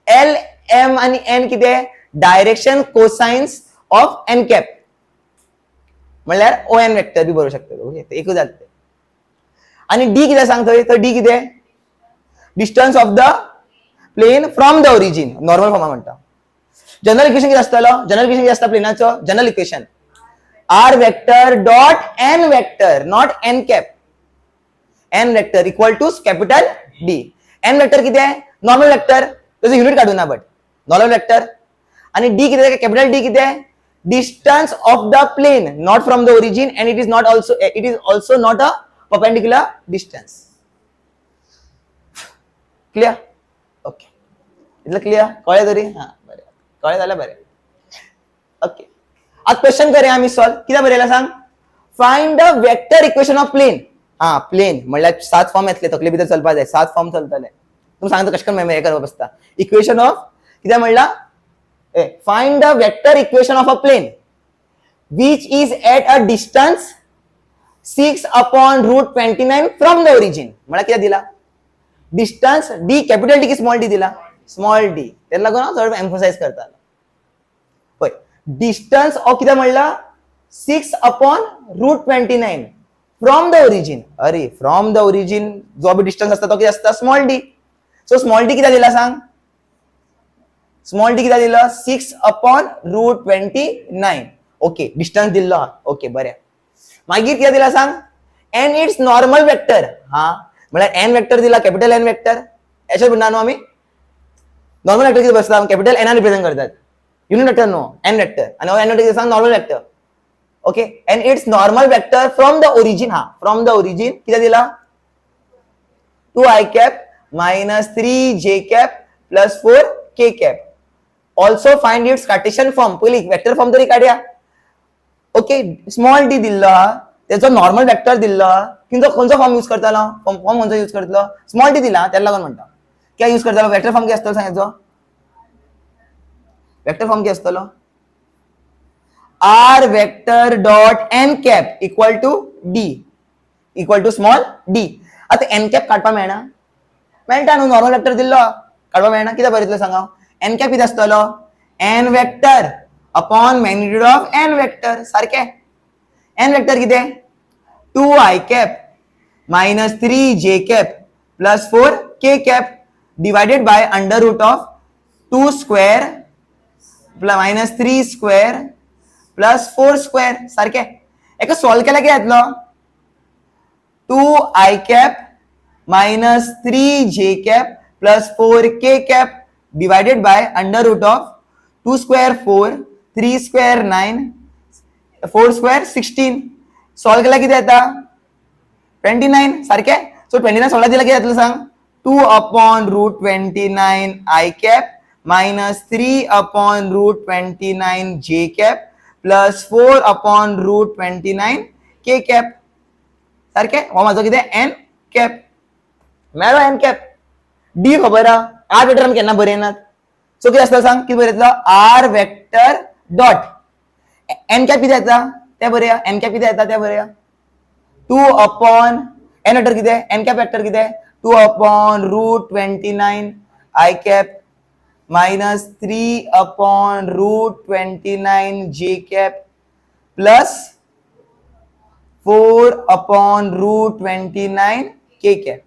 l m आणि n किती direction cosines of n cap म्हणल्यार ON vector बी बरोवंक शकता. ओके, एकूच जाता. आणि d किती सांगतोय तर d किती distance of the plane from the origin. Normal form म्हणटा. जनरल इक्वेशन किती असतलो, जनरल इक्वेशन किती असता प्लेनाचो, general equation r vector dot n vector not n cap n vector equal to capital D. n vector किती आहे, normal vector, त्याचं unit काढू ना, बट नॉर्मल वेक्टर. आणि d किती आहे, कॅपिटल D किती आहे, distance of the plane not from the origin and it is also not a perpendicular distance. Clear. Okay, इतलं क्लियर कळ्ळें तरी. हां बरें, कळ्ळें जाल्यार बरें. ओके, आता क्वेश्चन करूया आम्ही सॉल्व. किती बरयला सांग, find the vector equation of plane. हां प्लेन म्हणल्यार 7 फॉर्म येतले, तकले भितर चलपा जाय, 7 फॉर्म चलतले. तुमी सांगता कशें करून हे करप आसता. इक्वेशन ऑफ कितें म्हणला, find the vector equation of a plane which is at a distance 6 upon root 29 from the origin. मला किती दिला, डिस्टन्स d कॅपिटल D की स्मॉल d दिला, स्मॉल d. त्याला लागून थोडं एम्फसाइज करता. होय, डिस्टन्स ऑफ किती म्हणला 6 upon root 29 from the origin. अरे फ्रॉम द ओरिजिन जो बी डिस्टन्स असता तो किती असता, small d. So small d किती दिला सांग, स्मॉल d किती दिला 6 अपॉन रूट 29. ओके, डिस्टन्स दिला. ओके बरें. मागीर किती दिला सांग, n इट्स नॉर्मल वेक्टर. हां म्हळ्यार n वेक्टर दिला, कॅपिटल n वेक्टर. अशें म्हणना न्हू आमी, नॉर्मल वेक्टर किती बसता, कॅपिटल n रिप्रेझेंट करतात, युनिट वेक्टर न्हू, n वेक्टर. आणि n वेक्टर सांग normal vector. Okay, and its normal vector from the origin. हा from the origin किती दिला 2i cap minus 3j cap plus 4k cap. Also find its Cartesian form. पहिली vector form तरी काढूया. Okay, small d दिला, त्याचा normal vector दिला, खंयचो फॉर्म यूज करतालो, फॉर्म खंयचो यूज करतलो, स्मॉल d दिला, त्याला लागून म्हणटा काय यूज करतालो, वेक्टर फॉर्म किती असतो सांगायचो, वेक्टर फॉर्म किती असतलो, r vector dot n cap equal to d equal to small d. आता n कॅप काढपा मेळना, मेळटा न्हू, नॉर्मल वेक्टर दिल्लो काढपा मेळना. किती बरयतलो सांगा, n कॅप किती असतलो, n vector upon magnitude of n vector. सारखे n वेक्टर किती 2i cap minus 3j cap plus 4k cap divided by under root of 2 square minus 3 square plus 4 square. सारखे एका सॉल्व केला किती येतलो, 2i cap minus 3j cap plus 4k cap divided by under root of 2 square 4 3 square 9 4 square 16. Solve केला किती येता 29. सारखे. So 29 सोळा दिला किती येतलो सांग, 2 upon root 29 i cap minus 3 upon root 29 j cap plus 4 upon root 29 k cap. सारखे. हो माझो किती n कॅप मेळो, n कॅप. d खबर आहा, r वेक्टर आमी केन्ना बरयनात. सो किती आसता सांग, किती बरयतलो, r vector dot n cap किती येता ते बरया, n कॅप किती येता ते बरया, 2 अपॉन n वेक्टर किती आहे, n कॅप वेक्टर किती आहे, 2 upon root 29 i cap minus 3 upon root 29 j cap plus 4 upon root 29 k cap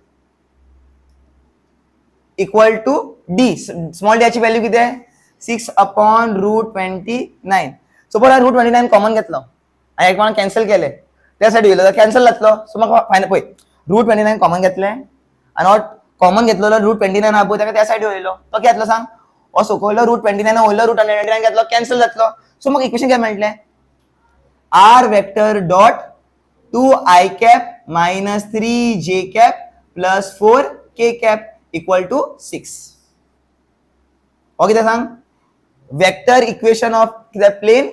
equal to d. Small d ची व्हॅल्यू किती आहे 6/√29. सपोज हांवें √29 कॉमन घेतलो आनी एक कोणाक कॅन्सल केले त्या सायडी येयलो जाल्यार कॅन्सल जातलो. सो म्हाका फायनल पळय √29 कॉमन घेतले आनी हो कॉमन घेतलो √29 आहा पळय ताका त्या सायडी वयलो तो कितें जातलो सांग. हो सकयलो √29 वयलो √29 घेतलो कॅन्सल जातलो. सो म्हाका इक्वेशन कितें मेळटलें r vector dot 2i cap minus 3j cap plus 4k cap equal to 6. हो कितें सांग वेक्टर इक्वेशन ऑफ कितें प्लेन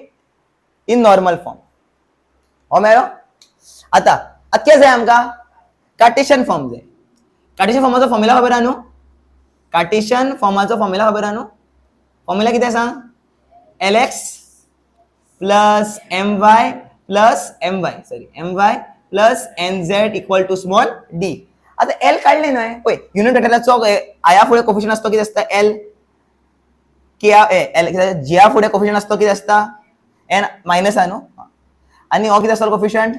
इन नॉर्मल फॉर्म. हो मेळ्ळो. आतां कितें जाय आमकां कार्टेशियन फॉर्म जाय. कार्टेशियन फॉर्माचो फॉर्म्युला खबर आहा न्हू. कार्टेशियन फॉर्माचो फॉर्म्युला खबर आहा न्हू. फॉर्म्युला कितें सांग lx plus my plus my plus nz equal to small d. आता l काढले न्हय पळय युनिट वेक्टराचो आया फुडें कोफिशियंट आसतो कितें आसता l k l j फुडें कोफिशियंट आसतो कितें आसता n मायनस आहा न्हू आनी हो कितें आसतो कोफिशियंट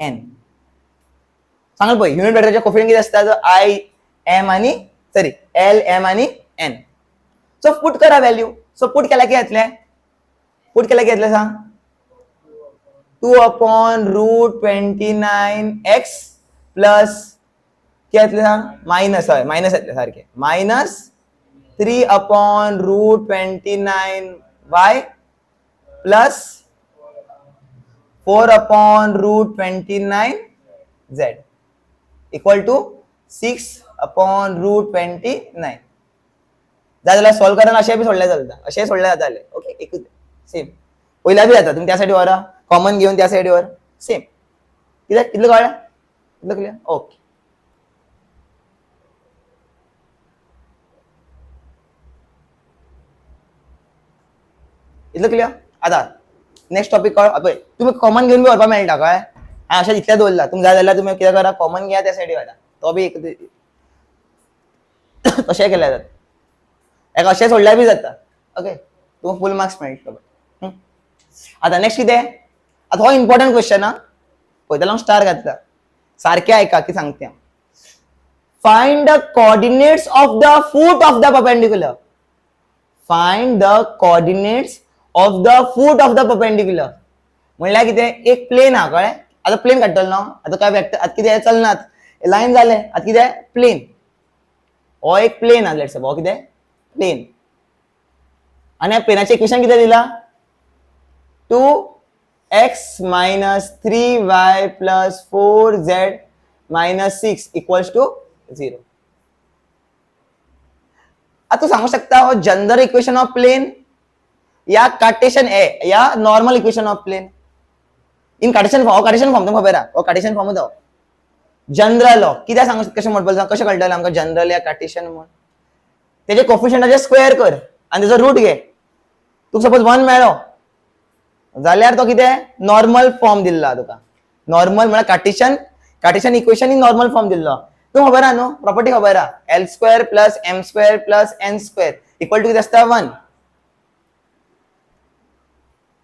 n. सांगल पळय युनिट वेक्टराचो कोफिशियंट कितें आसता i m आनी सॉरी l m आनी n. सो पुट करा व्हॅल्यू. सो पुट केला कितें येतलें पुट केला कितें येतलें सांग 2/√29x प्लस कितें येतलें सांग मायनस हय मायनस येतलें सारकें minus 3/√29y plus 4/√29z equal to 6/√29. जाल्यार सॉल्व करना अशें बी सोडलें चलता अशें सोडलें जातालें. ओके एकूच सेम पयल्या बी जाता. तुमी त्या सायडी व्हरा कॉमन घेवन त्या सायडी व्हर सेम. कितें कितलें कळ्ळें कितलें क्लियर. ओके इतलें क्लियर. आतां नेक्स्ट टॉपिक कळ पळय तुमी कॉमन घेवन बी व्हरपाक मेळटा कळ्ळें. हांवें अशें इतलें दवरला तुमी जाय जाल्यार तुमी कितें करा कॉमन घेया त्या सायडी व्हरा तो बी एक तशें केल्यार जाता. एक अशें सोडल्यार बी जाता. ओके तुमकां फूल मार्क्स मेळटलो. आतां नेक्स्ट कितें आतां हो इम्पॉर्टंट क्वेश्चन आहा पळय जाल्यार हांव स्टार घातला सारकें आयका की सांगता हांव. Find the coordinates of the foot of the perpendicular. Find the coordinates of the foot of the perpendicular म्हणल्यार कितें एक प्लेन आहा कळ्ळें. आतां प्लेन काडटलो न्हू आतां काय वेक्टर आतां कितें चलनात लायन जालें आतां कितें प्लेन. हो एक प्लेन आहा लेट्स सपोज हो कितें प्लेन आनी ह्या प्लेनाचें इक्वेशन कितें दिला 2x minus 3y plus 4z minus 6 equals to 0. आता तू सांगू शकता हो जनरल इक्वेशन ऑफ प्लेन या कार्टेशियन या normal equation of plane in Cartesian form. Cartesian form तुमकां खबर आहा हो कार्टेशियन फॉर्मूच हो जनरल हो कित्याक सांगू कशें म्हणपाक कशें कळटलें आमकां जनरल या कार्टेशियन म्हण. तेजे कोफिशियंटाचे स्क्वेअर कर आनी तेजो रूट घे. तुका सपोज 1 मेळ्ळो जाल्यार तो कितें नॉर्मल फॉर्म दिल्लो तुका. नॉर्मल म्हळ्यार Cartesian equation in normal form दिल्लो. तुमकां खबर आहा न्हू प्रॉपर्टी खबर आहा l² plus m² plus n² equal to कितें आसता 1.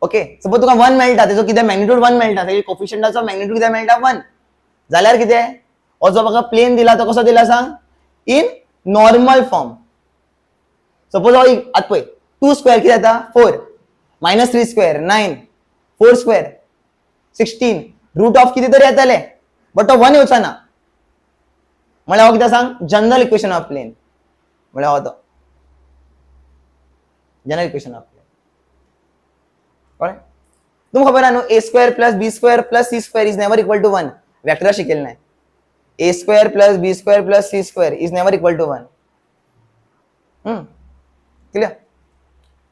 ओके सपोज तुका 1 मेळटा तेजो कितें मॅग्निट्यूड 1 मेळटा तेजे कोफिशियंटाचो मॅग्निट्यूड कितें मेळटा 1 जाल्यार कितें हो जो म्हाका प्लेन दिला तो कसो दिला सांग इन नॉर्मल फॉर्म. सपोज हो आतां पळय 2 स्क्वेअर कितें जाता 4 minus 3 square 9 4 square 16 route of किती तरी येतले बट तो 1 येवचा ना म्हळ्यार हो कितें सांग जनरल इक्वेशन ऑफ प्लेन म्हळ्यार हो तो जनरल इक्वेशन ऑफ प्लेन. कळ्ळें. तुमकां खबर आहा न्हू a² plus b² plus c² is never equal to 1. Vector शिकयलें नाय a² plus b² plus c² is never equal to 1. Clear.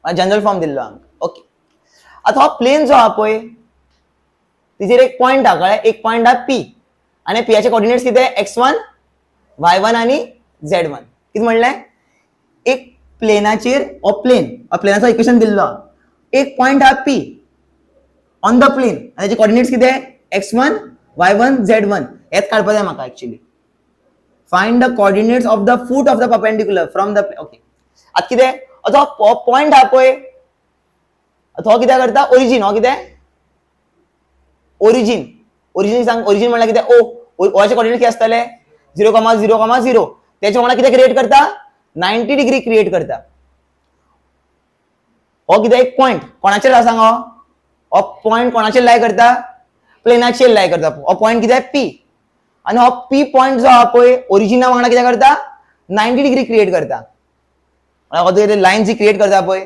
General form दिल्लो आमकां. ओके आता हो प्लेन जो आहा पळय तिचेर एक पॉइंट आहा कळ्ळें एक पॉइंट आहा p आनी पीचे कोऑर्डिनेट्स कितें x1 y1 आनी z1. कितें म्हणलें एक प्लेनाचेर हो प्लेनाचो इक्वेशन दिल्लो एक पॉइंट आहा p ऑन द प्लेन आनी तेचे कोऑर्डिनेट्स कितें x1 y1 z1 हेच काडपाक जाय म्हाका actually. Find the coordinates of the foot of the perpendicular from the okay आता कितें आता हो पॉइंट आहा पळय हो कितें करता ओरिजिन हो कितें ओरिजिन सांग ओरिजिन म्हणल्यार कितें ओचे कोऑर्डिनेट कितें आसतले 0,0,0 तेचे वांगडा कितें क्रिएट करता 90 डिग्री क्रिएट करता. हो कितें एक पॉइंट कोणाचेर आसा हो पॉइंट कोणाचेर लाय करता प्लेनाचेर लाय करता हो पॉइंट कितें पी आनी हो पी पॉइंट जो आहा पळय ओरिजिना वांगडा कितें करता 90 डिग्री क्रिएट करता हो लायन जी क्रिएट करता पळय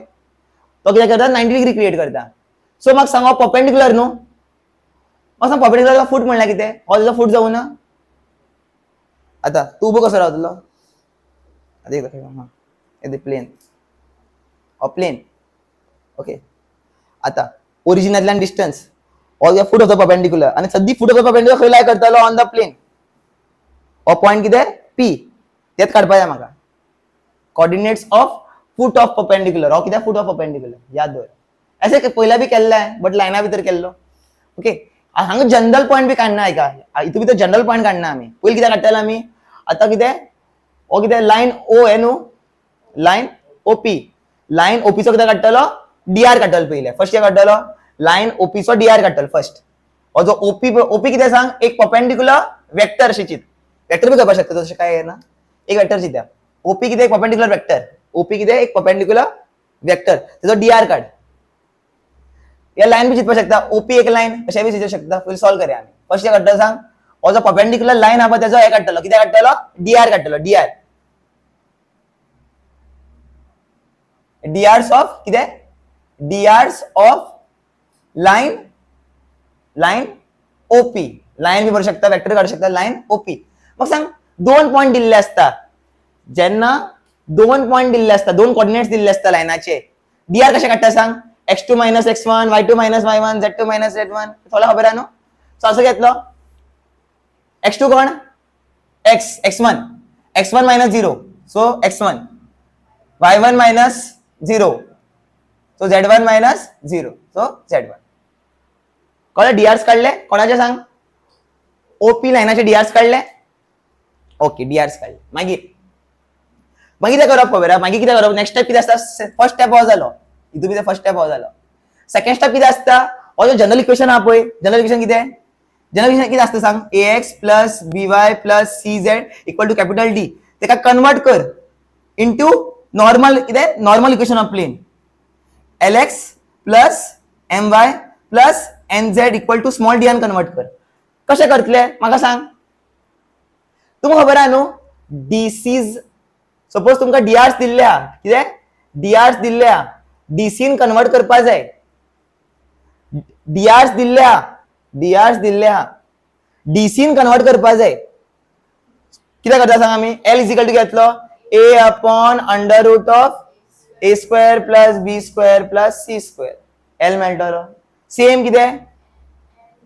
तो कितें करता 90 डिग्री क्रिएट करता सो म्हाका सांग हो परपेंडिक्युलर न्हू म्हाका सांग परपेंडिक्युलर फूट म्हणल्यार कितें हो तुजो फूट जावं ना आतां तूं उबो कसो रावतलो आतां प्लेन हो प्लेन ओके आतां ओरिजिनांतल्यान डिस्टन्स हो तुजो फूट ऑफ द परपेंडिक्युलर आनी सद्दी फूट ऑफ द परपेंडिक्युलर खंय लाय करतलो ऑन द प्लेन हो पॉइंट कितें पी तेच काडपा जाय म्हाका coordinates of foot of perpendicular हो कितें फूट ऑफ परपेंडिक्युलर याद दवर ऐसे पयला बी केल्ले बट लायना भितर केल्लो ओके हांगा जनरल पॉइंट बी काडना आयका हितून भितर जनरल पॉइंट काडना आमी पयलीं कितें काडटाले आमी आतां कितें हो कितें लायन ओ हे न्हू लायन ओपी लायन ओपीचो कितें काडटलो डीआर काडटलो पयले फर्स्ट कितें काडटलो लायन ओपीचो डीआर काडटलो फर्स्ट हो जो ओपी कितें सांग एक परपेंडिक्युलर वेक्टर अशें चिंत वेक्टर बी करपाक शकता तशें काय ना एक वेक्टर चिंत्या ओपी कितें एक परपेंडिक्युलर वेक्टर ओपी कितें एक परपेंडिक्युलर वेक्टर तेजो डीआर काड या लाइन भी चिंतपाक शकता ओपी एक लाइन अशें बी चिंतूंक शकता फुल सॉल्व करया आमी फर्स्ट कितें काडटलो सांग हो जो परपेंडिक्युलर लाइन आहा पळय तेजो हे काडटलो कितें काडटलो डीआर काडटलो डीआर डीआर्स ऑफ कितें डीआर्स ऑफ लाइन ओपी लाइन बी बरोवंक शकता वेक्टर काडूंक शकता लाइन ओपी मग सांग दोन पॉइंट दिल्ले असता जेन्ना दोन पॉइंट दिल्ले असता दोन कोऑर्डिनेट्स दिल्ले असता लायनाचे डीआर कशें काडटा सांग x2 minus x1 y2 minus y1 z2 minus z1 थोडा खबर आहे नो सो असं घेतलो x2 कोण x1 x1 minus 0 so x1 y1 minus 0 so z1 minus 0 so z1 कोणा डीआर्स काढले कोणाचे सांग ओपी लायनाचे डीआर्स काढले ओके डीआर्स काढले मागीर कितें करप खबर मागीर कितें करप नेक्स्ट स्टेप कितें आसता फर्स्ट स्टेप हो जालो हितून भितर फर्स्ट स्टेप हो जालो सेकंड स्टेप कितें आसता हो जो जनरल इक्वेशन आहा पळय जनरल इक्वेशन कितें आसता सांग ax plus by plus cz equal to capital D तेका कन्वर्ट कर इनटू नॉर्मल कितें normal equation of plane lx plus my plus nz equal to small d आन कन्वर्ट कर कशें करतले म्हाका सांग तुमकां खबर आहा न्हू डीसीज सपोज तुमकां डीआर्स दिल्ल्या कितें डीआर्स दिल्ल्या डीसीन कन्वर्ट करपा जाय डीआर्स दिल्ल्या डीसीन कन्वर्ट करपा जाय कितें करता सांग आमी एल इज इक्वल टू घेतलो a upon under root of a square plus b square plus c square l मेळटलो सेम कितें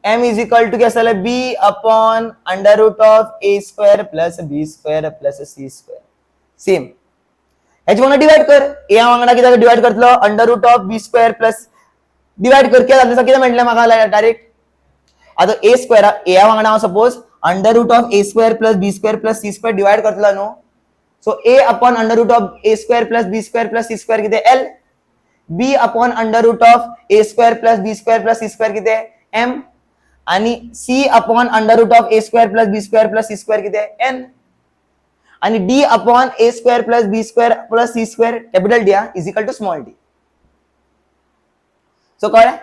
एम इज इक्वल टू कितें आसतलें b upon under root of a square plus b square plus c square same हेच वांगडा divide कर a वांगडा कितें divide करतलो under root of b square plus divide कर कितें म्हटलें म्हाका डायरेक्ट आता ए स्क्वेअर ए वांगडा suppose under root of a square plus b square plus c square divide करतलो न्हू so a upon under root of a square plus b square plus c square कितें l b upon under root of a square plus b square plus c square कितें m आणि c upon under root of a square plus b square plus c square कितें n आणि d upon A square plus b square plus c square capital D is equal to small d so कळ्ळें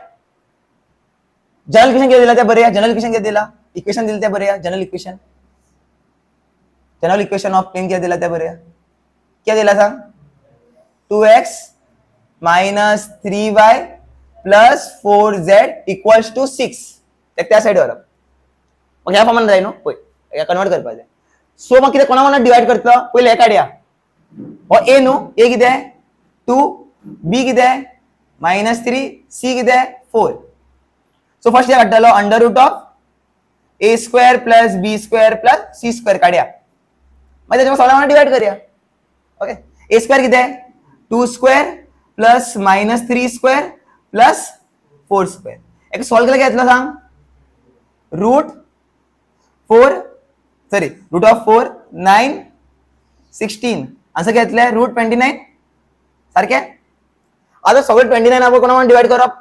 general equation कितें दिला ते बरेया general equation कितें दिला equation दिले ते बरेया जनरल इक्वेशन ऑफ प्लेन कितें दिला ते बरेया कितें दिला सांग 2x minus 3y plus 4z equals to 6 त्या साइड व्हरप मग ह्या फॉर्मान जाय न्हू पळय कन्वर्ट करपा जाय सो मग कितें कोणा कोणा डिवाइड करतलो पयले हे काडया हो ए न्हू ए कितें 2 बी कितें -3 सी कितें 4 सो फर्स्ट कितें काडटलो under root of a square plus b square plus c square काडया मागीर त्याच्या सगळ्या वांगडा डिवाइड करया ओके ए स्क्वेअर कितें 2 square plus -3 square plus 4 square एक सॉल्व केल्यार कितें येतलो सांग रूट ऑफ 4 9 16 आन्सर कितें येतलें रूट 29 सारकें आता सगळे 29 आपण कोणा वांगडा डिवाइड करप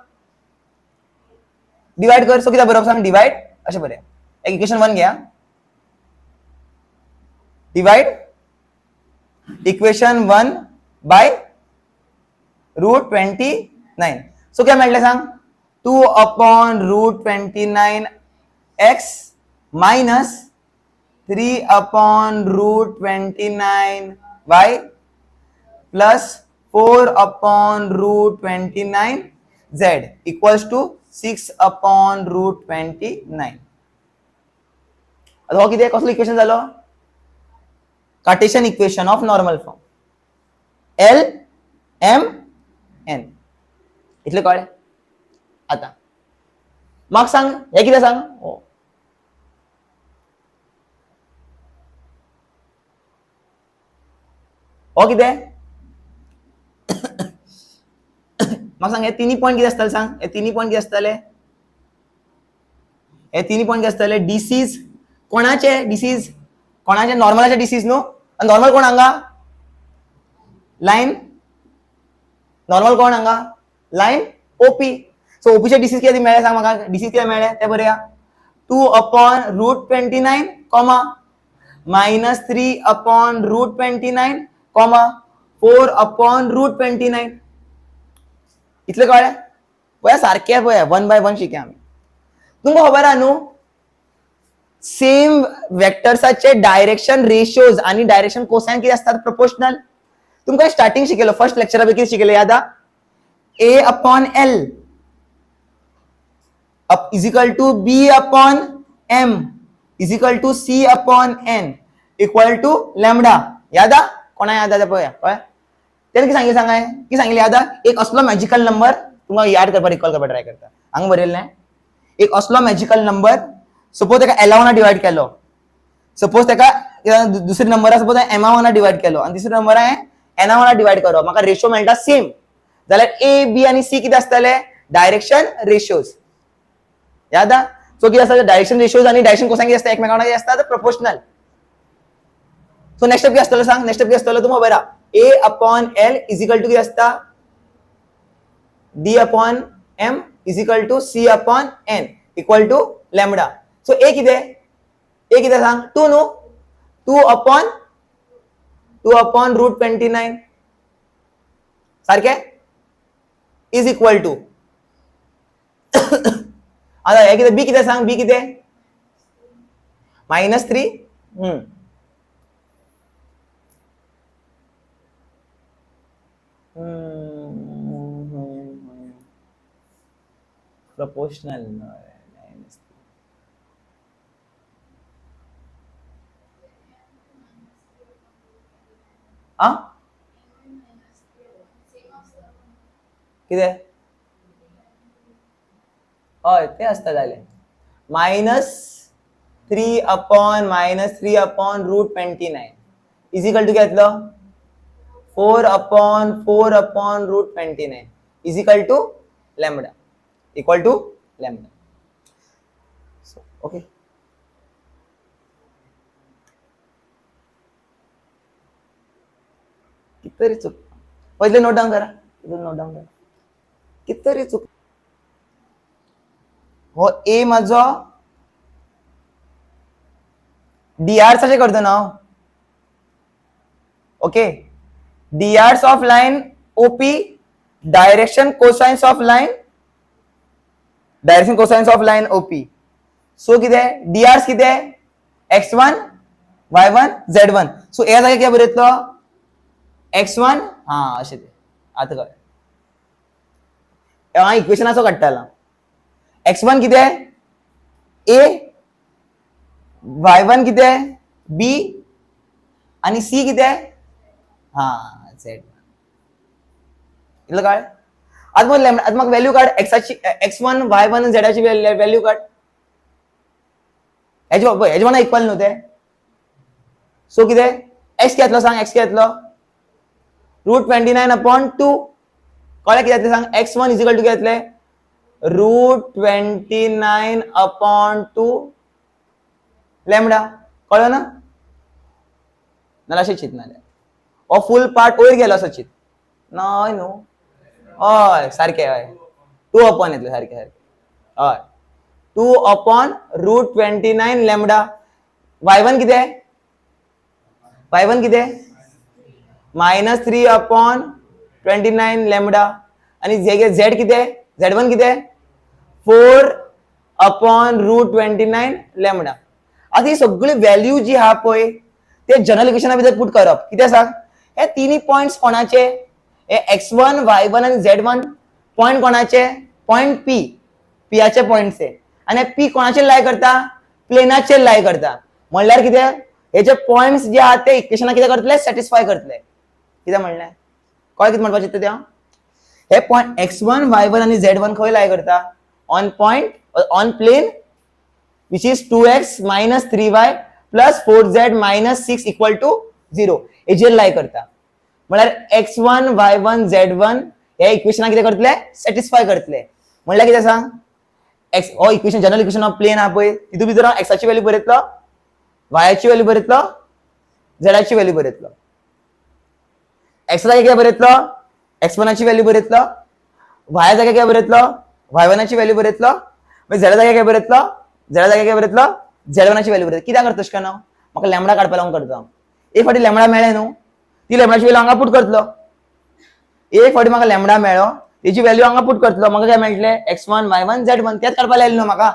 डिवाइड कर सो कितें बरोवप सांग डिवाइड अशें बरें एक इक्वेशन 1 घ्या divide equation 1 by root 29 9. So क्या मेळटलें सांग 2 upon root 29 x minus 3 upon root 29 y plus 4 upon root 29 z equals to 6 upon root 29. आता हो कितें कसलो इक्वेशन जालो Cartesian equation of normal form L M N इतले कळ्ळें. आता म्हाका सांग हे कितें सांग हो कितें म्हाका सांग हे तिनी पॉइंट कितें आसताले सांग हे तिनी पॉइंट कितें आसताले हे तिनी पॉइंट कितें आसताले डिसीज कोणाचे डिसीज कोणाचे नॉर्मलाचे डिसीज न्हू नॉर्मल कोण हांगा लाइन नॉर्मल कोण हांगा लाइन ओपी. सो ओपीचे डिसीज किती मेळ्ळे सांग म्हाका डिसीज किती मेळ्ळे ते बरया 2 upon root 29 comma minus 3 upon root 29 comma 4 upon root 29 इतले कळ्ळे पळया सारखे पळया 1 बाय 1 शिकया आमी. तुमकां खबर आहा न्हू सेम वेक्टर्साचे डायरेक्शन रेशियोज आणि डायरेक्शन कोसाइन किती असतात प्रोपोर्शनल. तुमकां स्टार्टिंग शिकयलो फर्स्ट लेक्चरा पैकी शिकयले याद आहा A upon L is equal to B upon M is equal to C upon N equal to lambda. याद आ कोणा याद आ पळया कळ्ळें तेणे कितें सांगिल्लें की सांगिल्लें याद आ एक असलो मॅजिकल नंबर तुमकां याद करपाक रिकॉल करपाक ट्राय करता हांगा बरयल्लें एक असलो मॅजिकल नंबर सपोज तेका L1 डिवाइड केलो सपोज तेका दुसरे नंबर सपोज M1 डिवाइड केलो आणि तिसरे नंबर N1 डिवाइड करो म्हाका रेशो मेळटा सेम जाल्यार A B आणि C कितें आसतले डायरेक्शन रेशियोज. याद आ सो कितें आसता डायरेक्शन रेशियोज आणि डायरेक्शन कोसाइन कितें आसता एकमेकां वांगडा आसता प्रोपोर्शनल. सो नेक्स्ट स्टेप कितें आसतलो सांग नेक्स्ट स्टेप कितें आसतलो तुमकां खबर आहा A upon L is equal to कितें आसता D upon M is equal to C upon N equal to lambda. So A कितें सांग 2 न्हू 2 अपॉन रूट 29 सारखे इज इक्वल टू आता हे कितें बी कितें सांग बी कितें मायनस 3 proportional कितें हय ते आसता जालें minus 3 upon root 29 is equal to कितें येतलो 4 upon root 29 is equal to lambda equal to lambda. Okay कितरी चूक पहिले नोट डाउन करा कितरी चूक हो ए माझो डीआर सारखे करतो ना okay DRs of line OP direction cosines of line OP. So कितें डीआर्स कितें x1 y1 z1 सो ए जाग्यार कितें बरयतलो x1 हा अशें ते आता कळ्ळें हांव इक्वेशनाचो काडटालो x1 कितें a y1 कितें b आणि c कितें हा z इतलं कळ्ळें. आता म्हाका व्हॅल्यू काड एक्साची x1 y1 आणि zची व्हॅल्यू काड हेजे वांगडा इक्वल न्हू ते. सो कितें x कितें येतलो सांग x कितें येतलो रूट 29 अपॉन 2 कळ्ळें कितें येतलें सांग x1 इज इक्वल टू कितें येतलें रूट 29 अपॉन 2 लॅम्बडा कळ्ळें ना नाल्यार अशें चिंत नाल्यार हो फूल पार्ट वयर गेलो असो चिंत नाय न्हू हय सारकें हय 2 अपॉन येतलें सारकें हय 2 अपॉन रूट 29 लॅम्बडा. y1 कितें मायनस 3 अपॉन 29 लॅम्बडा आणि झेड किती आहे, Z1 किती आहे 4/√29 लॅमडा. आता ही सगळी व्हॅल्यू जी हा पळय ते जनरल इक्वेशना भितर पुट करप. कितें सांग, हे तिनी पॉइंट्स कोणाचे, हे x1 y1 आणि z1 पॉइंट कोणाचे, पॉइंट पी, पीआचे पॉइंट्स आहे आणि पी कोणाचे लाय करता, प्लेनाचे लाय करता. म्हणल्यार कितें, हे जे पॉइंट्स जे आहात ते इक्वेशना कितें करतले, सॅटिस्फाय करतले. कितें म्हणलें, कळ्ळें कितें म्हणपाक चित्ता तें. हे पॉइंट x1 y1 आणि z1 खंय लाय करता, on point on plane which is 2x minus 3y plus 4z minus 6 equal to 0 हेजेर लाय करता. म्हणल्यार x1 y1 z1 हे इक्वेशना कितें करतले, सॅटिस्फाय करतले. म्हणल्यार कितें सांग, एक्स हो equation general equation of plane हा पळय, तितून भितर हांव एक्साची व्हॅल्यू बरयतलो, वायाची व्हॅल्यू बरयतलो, झेडाची व्हॅल्यू बरयतलो. एक्स जाग्यार कितें बरयतलो, x1ची व्हॅल्यू बरयतलो, वाया जाग्यार कितें बरयतलो, y1ची व्हॅल्यू बरयतलो, मागीर झेडा जाग्यार कितें बरयतलो, झेडा जाग्यार कितें बरयतलो, z1ची व्हॅल्यू बरयतलो. कित्याक करता तशें न्हू, म्हाका लॅमडा काडपाक लागून करता. एक फावटी लॅमडा मेळ्ळें न्हू, ती लॅमडाची व्हॅल्यू हांगा पुट करतलो. एक फावटी म्हाका लॅमडा मेळ्ळो, तेची व्हॅल्यू हांगा पुट करतलो. म्हाका काय मेळटलें, x1 y1 z1 तेच काडपाक लायलें न्हू म्हाका.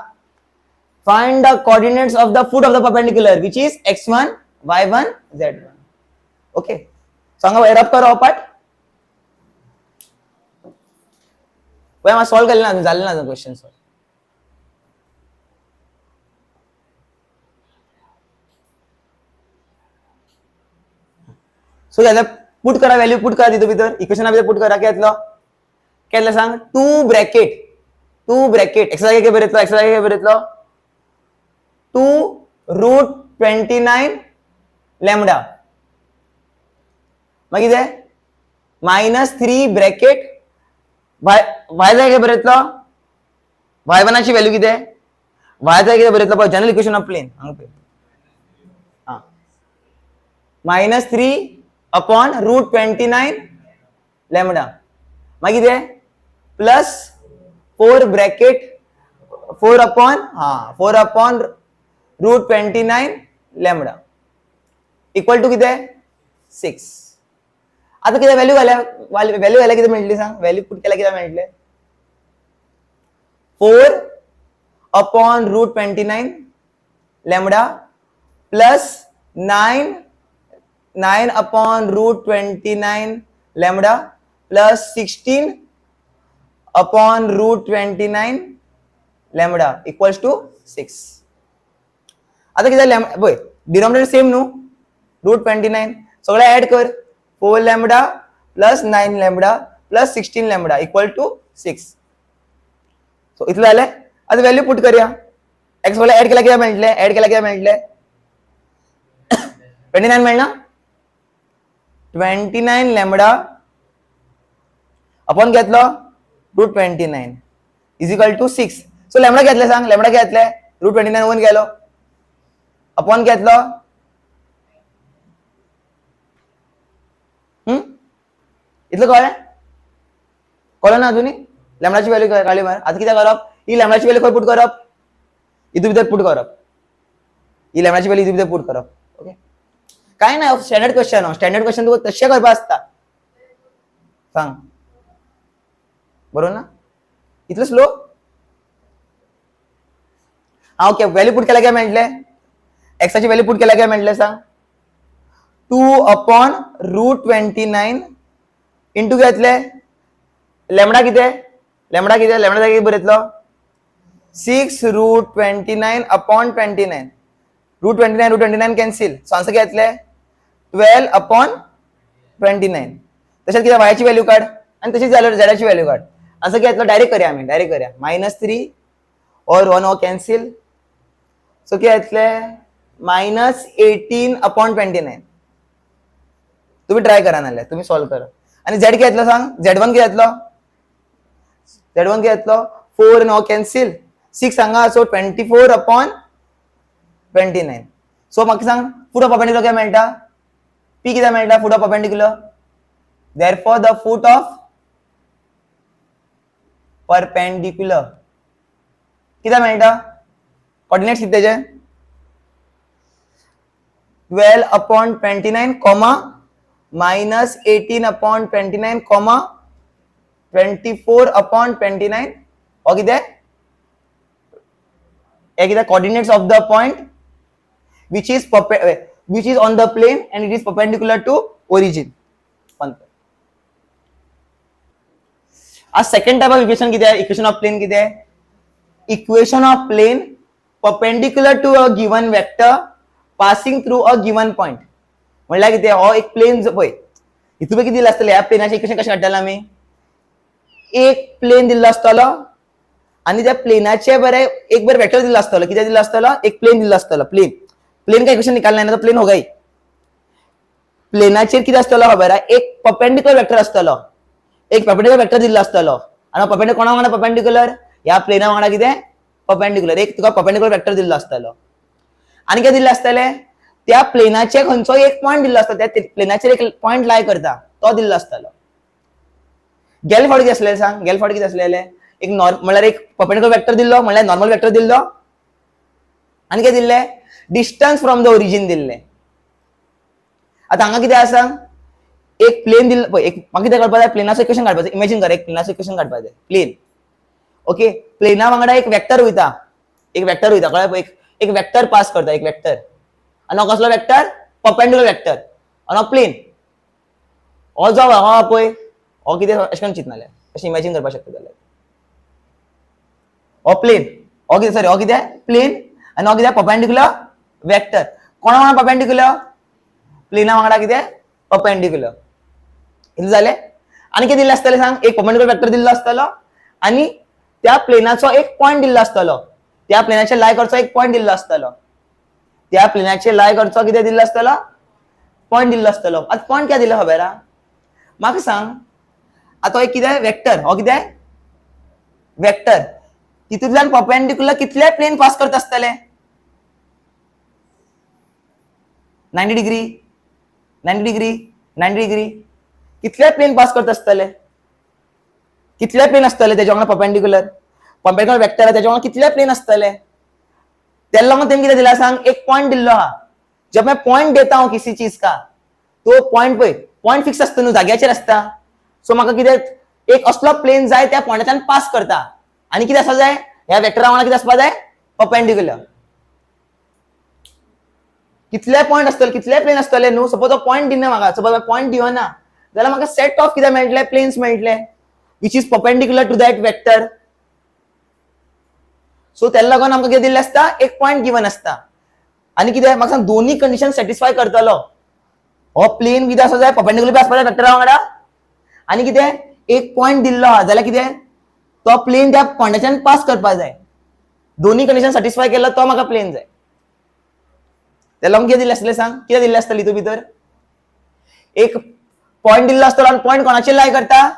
Find the coordinates of the foot of the perpendicular which is x1 y1 z1. Okay, so हांगा एरप करो पार्ट. पळय हांव सॉल्व केलें ना, जालें ना क्वेश्चन सॉल्व. सो जाल्यार पुट करा, व्हॅल्यू पुट करा तितून भितर, इक्वेशना भितर पुट करा. केतलो केतलो सांग, 2 ब्रॅकेट एक्स जाग्यार कितें बरयतलो, एक्स जाग्यार कितें बरयतलो 2√29 लॅमडा. मागीर कितें -3 ब्रॅकेट वाय जाग्यार कितें बरयतलो, y1ची व्हॅल्यू कितें, वाय जाग्यार कितें बरयतलो पळय, जनरल इक्वेशन ऑफ प्लेन हांगा पळय, -3/√29 लॅमडा. मागीर कितें plus 4 bracket 4/√29 lambda equal to कितें 6. आता कितें व्हॅल्यू घाल्या कितें मेळटली सांग, व्हॅल्यू पुट केल्यार कितें मेळटलें 4/√29 lambda plus 9/√29 lambda plus 16/√29 lambda equals to 6. आता कितें लॅमडा पळय, डिनॉमिनेटर सेम न्हू, √29 सगळे ऍड कर, 4 lambda plus 9 lambda plus 16 lambda equal to 6. So इतलें जालें. आता व्हॅल्यू पुट करया. एक्स वाला ऍड केला कितें मेळटलें, 29 मेळना, 29 लॅमडा अपॉन घेतलो √29 is equal to 6. So lambda घेतले सांग, लॅमडा घेतले √29 वन गेलो अपॉन घेतलो इतलं कळलं ना अजूनही. लॅमडाची व्हॅल्यू काढली मग आता किती करप, ही लॅमडाची व्हॅल्यू खंय पुट करप, इतू भितर पुट करप, ही लॅमडाची व्हॅल्यू इतू भितर पुट करप. ओके, काय ना स्टँडर्ड क्वेश्चन, स्टँडर्ड क्वेश्चन तुका तशें करपा आसता. सांग बरोबर ना, इतलं स्लो. ओके, व्हॅल्यू पुट केला काय मेळटले, एक्साची व्हॅल्यू पुट केला काय मेळटले सांग, 2/√29 इंटू घेतले लॅमडा कितें, लॅमडा जागी बरयतलो 6√29 अपॉन 29, √29 कॅन्सिल, सो आन्सर घेतले 12/29. तशेंच कितें वायाची व्हॅल्यू काड आणि तशीच झेडाची व्हॅल्यू काड. आन्सर घेतलो डायरेक्ट करया आमी, डायरेक्ट करया -3 और 1 कॅन्सिल, सो कितें येतले -18/29. तुम्ही ट्राय करा नाल्यार तुम्ही सॉल्व करा. आणि झेड कितें येतलो सांग, Z1 कितें येतलो, Z1 कितें येतलो 4 नो कॅन्सिल, 6 हांगा, सो 24/29. सो म्हाका सांग फूट ऑफ परपेंडिक्युलर काय मेळटा, पी कितें मेळटा फूट of perpendicular, therefore the foot of perpendicular कितें मेळटा, कोऑर्डिनेट्स कितें तेजे 12/29 कॉमा -18/29 कॉमा 24/29 हो कितें हे कितें coordinates of the point which is on the plane and it is perpendicular to origin. आज सेकंड टाइप ऑफ इक्वेशन किती आहे इक्वेशन ऑफ प्लेन किती आहे equation of plane perpendicular to a given vector passing through a given point म्हणल्यार किती हो एक plain पळय इतू किती दिलं असतले ह्या प्लेनाचे इक्वेशन कशें काडटले आमी एक प्लेन दिल्लो आसतलो आणि त्या प्लेनाचे बरे एक बरे वेक्टर दिल्लो आसतलो किती दिल्लो आसतलो एक प्लेन दिल्लो आसतलो प्लेन प्लेन का इक्वेशन निकालना है ना तो प्लेन होगा ही प्लेनाचेर किती आसतलो खबर आहे एक परपेंडिक्युलर वेक्टर आसतलो एक परपेंडिक्युलर वेक्टर दिल्लो आसतलो आणि परपेंडिक्युलर कोणा वांगडा परपेंडिक्युलर या प्लेना वांगडा कितें परपेंडिक्युलर एक तुका परपेंडिक्युलर वेक्टर दिल्लो आसतलो आणि कितें दिल्ले आसतले त्या प्लेनाचे खंयचो एक पॉइंट दिल्लो आसता त्या प्लेनाचेर एक पॉइंट लाय करता तो दिल्लो आसतलो गेल फावटी कितें आसलेलें सांग गेल फावटी कितें आसलेलें एक म्हणल्यार एक परपेंडिक्युलर वेक्टर दिल्लो म्हणल्यार नॉर्मल वेक्टर दिल्लो आणि कितें दिल्लें डिस्टन्स फ्रॉम द ओरिजिन दिल्लें आता हांगा कितें आसा एक प्लेन दिल्लो पळय एक म्हाका कितें करपाक जाय प्लेनाचो इक्वेशन काडपाचो इमेजिन कर एक प्लेनाचो इक्वेशन काडपाक जाय प्लेन ओके प्लेना वांगडा एक वेक्टर वयता कळ्ळें पळय एक वेक्टर पास करता एक वेक्टर आनी हो कसलो वेक्टर परपेंडिक्युलर वेक्टर आनी हो प्लेन हो जो हो पळय हो कितें अशें करून चिंतनाले अशें इमेजिन करपाक शकता जाल्यार हो प्लेन हो कितें सॉरी हो कितें प्लेन आनी हो कितें परपेंडिक्युलर वेक्टर कोणा वांगडा परपेंडिक्युलर प्लेना वांगडा कितें परपेंडिक्युलर कितें जालें आनी कितें दिल्लें आसतलें सांग एक परपेंडिक्युलर वेक्टर दिल्लो आसतलो आनी त्या प्लेनाचो एक पॉइंट दिल्लो आसतलो त्या प्लेनाचे लाय करचो एक पॉइंट दिल्लो आसतलो त्या प्लेनाचे लाय करचो कितें दिल्लो आसतलो पॉइंट दिल्लो आसतलो आतां पॉइंट कित्याक दिल्लो खबर आहा म्हाका सांग आतां एक कितें वेक्टर हो कितें वेक्टर तितूंतल्यान परपेंडिक्युलर कितले प्लेन पास करता आसतले 90 डिग्री 90 डिग्री 90 डिग्री कितले प्लेन पास करता आसतले कितले प्लेन आसतले तेच्या वांगडा परपेंडिक्युलर वेक्टर तेच्या वांगडा कितले प्लेन आसतले तेल लागून तेम कितें दिला सांग एक पॉइंट दिल्लो आहा जब मैं पॉइंट देता हूं किसी चीज का तो पॉइंट पळय पॉइंट फिक्स आसता न्हू जाग्याचेर आसता सो म्हाका कितें एक असलो प्लेन जाय त्या पॉइंटाच्यान पास करता आणि कितें आसपाक जाय ह्या वेक्टरा वांगडा कितें आसपाक जाय परपेंडिक्युलर कितले पॉइंट आसतले कितले प्लेन आसतले न्हू सपोज तो पॉइंट दिना म्हाका सपोज पॉइंट दिवना जाल्यार म्हाका सेट ऑफ कितें मेळटले प्लेन्स मेळटले which is perpendicular to that vector so तेल लागून आमकां कितें दिल्लें आसता एक पॉइंट गिवन आसता आनी कितें म्हाका सांग दोन्ही कंडिशन सॅटिस्फाय करतलो हो प्लेन कितें आसो जाय परपेंडिक्युलर आसपाक जाय वेक्टरा वांगडा आनी कितें एक पॉइंट दिल्लो आहा जाल्यार कितें तो प्लेन त्या पॉइंटाच्यान पास करपाक जाय दोन्ही कंडिशन सॅटिस्फाय केलो तो म्हाका प्लेन जाय तेला कितें दिल्लें आसलें सांग कितें दिल्लें आसतलें हितून भितर एक पॉइंट दिल्लो आसतलो आनी पॉइंट कोणाचेर लाय करता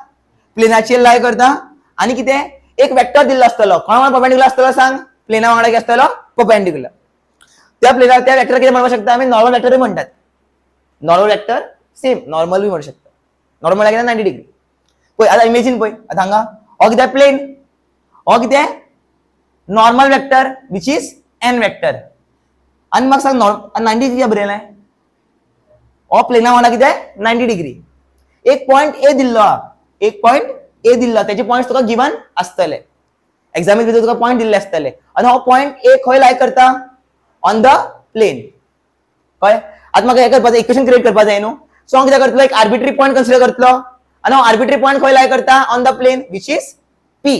प्लेनाचेर लाय करता आनी कितें एक वेक्टर दिल्लो आसतलो कोणा वांगडा परपेंडिक्युलर आसतलो सांग प्लेना वांगडा कितें आसतलो परपेंडिक्युलर त्या प्लेनार त्या वेक्टर कितें म्हणपाक शकता आमी नॉर्मल वेक्टर म्हणटात नॉर्मल वेक्टर सेम नॉर्मल बी म्हणू शकता नॉर्मल कितें 90 डिग्री पळय आतां इमेजिन पळय आतां हांगा हो कितें प्लेन हो कितें normal vector which is an vector आनी म्हाका सांग 90 डिग्री बरयलें हो प्लेना वांगडा कितें 90 डिग्री एक पॉइंट ए दिल्लो आहा एक पॉइंट ए दिल्लो तेचे पॉइंट्स तुका गिवन आसतले एक्झामीन भितर तुका पॉइंट दिल्ले आसतले आनी हो पॉइंट ए खंय लाय करता ऑन द प्लेन कळ्ळें आतां म्हाका हें करपाचें इक्वेशन क्रिएट करपाक जाय न्हू सो हांव कितें करतलो एक आर्बिट्री पॉइंट कन्सिडर करतलो आनी हांव आर्बिट्री पॉइंट खंय लाय करता on the plane which is P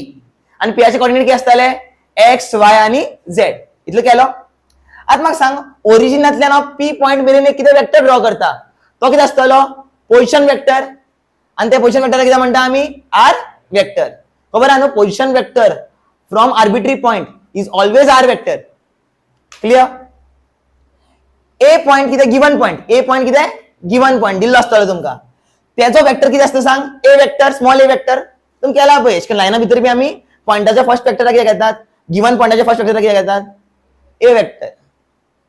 आनी पीचे कोऑर्डिनेट कितें आसतले एक्स वाय आनी झेड इतलो केलो आतां म्हाका सांग ओरिजिनांतल्यान हांव पी पॉइंट मेरेन एक कितें वेक्टर ड्रॉ करता तो कितें आसतलो पोजिशन वेक्टर आनी ते पोजिशन वेक्टर कितें म्हणटा आमी आर वेक्टर खबर आहा न्हू position vector from arbitrary point is always r vector clear a point कितें गिवन पॉइंट ए पॉइंट कितें गिवन पॉइंट दिल्लो आसतलो तुमकां तेजो वेक्टर कितें आसता सांग a vector small a vector तुमी केला पळय अशें लायना भितर बी आमी पॉइंटाच्या फर्स्ट वेक्टरा कितें घेतात गिवन पॉइंटाच्या फर्स्ट वेक्टरा कितें घेतात ए वेक्टर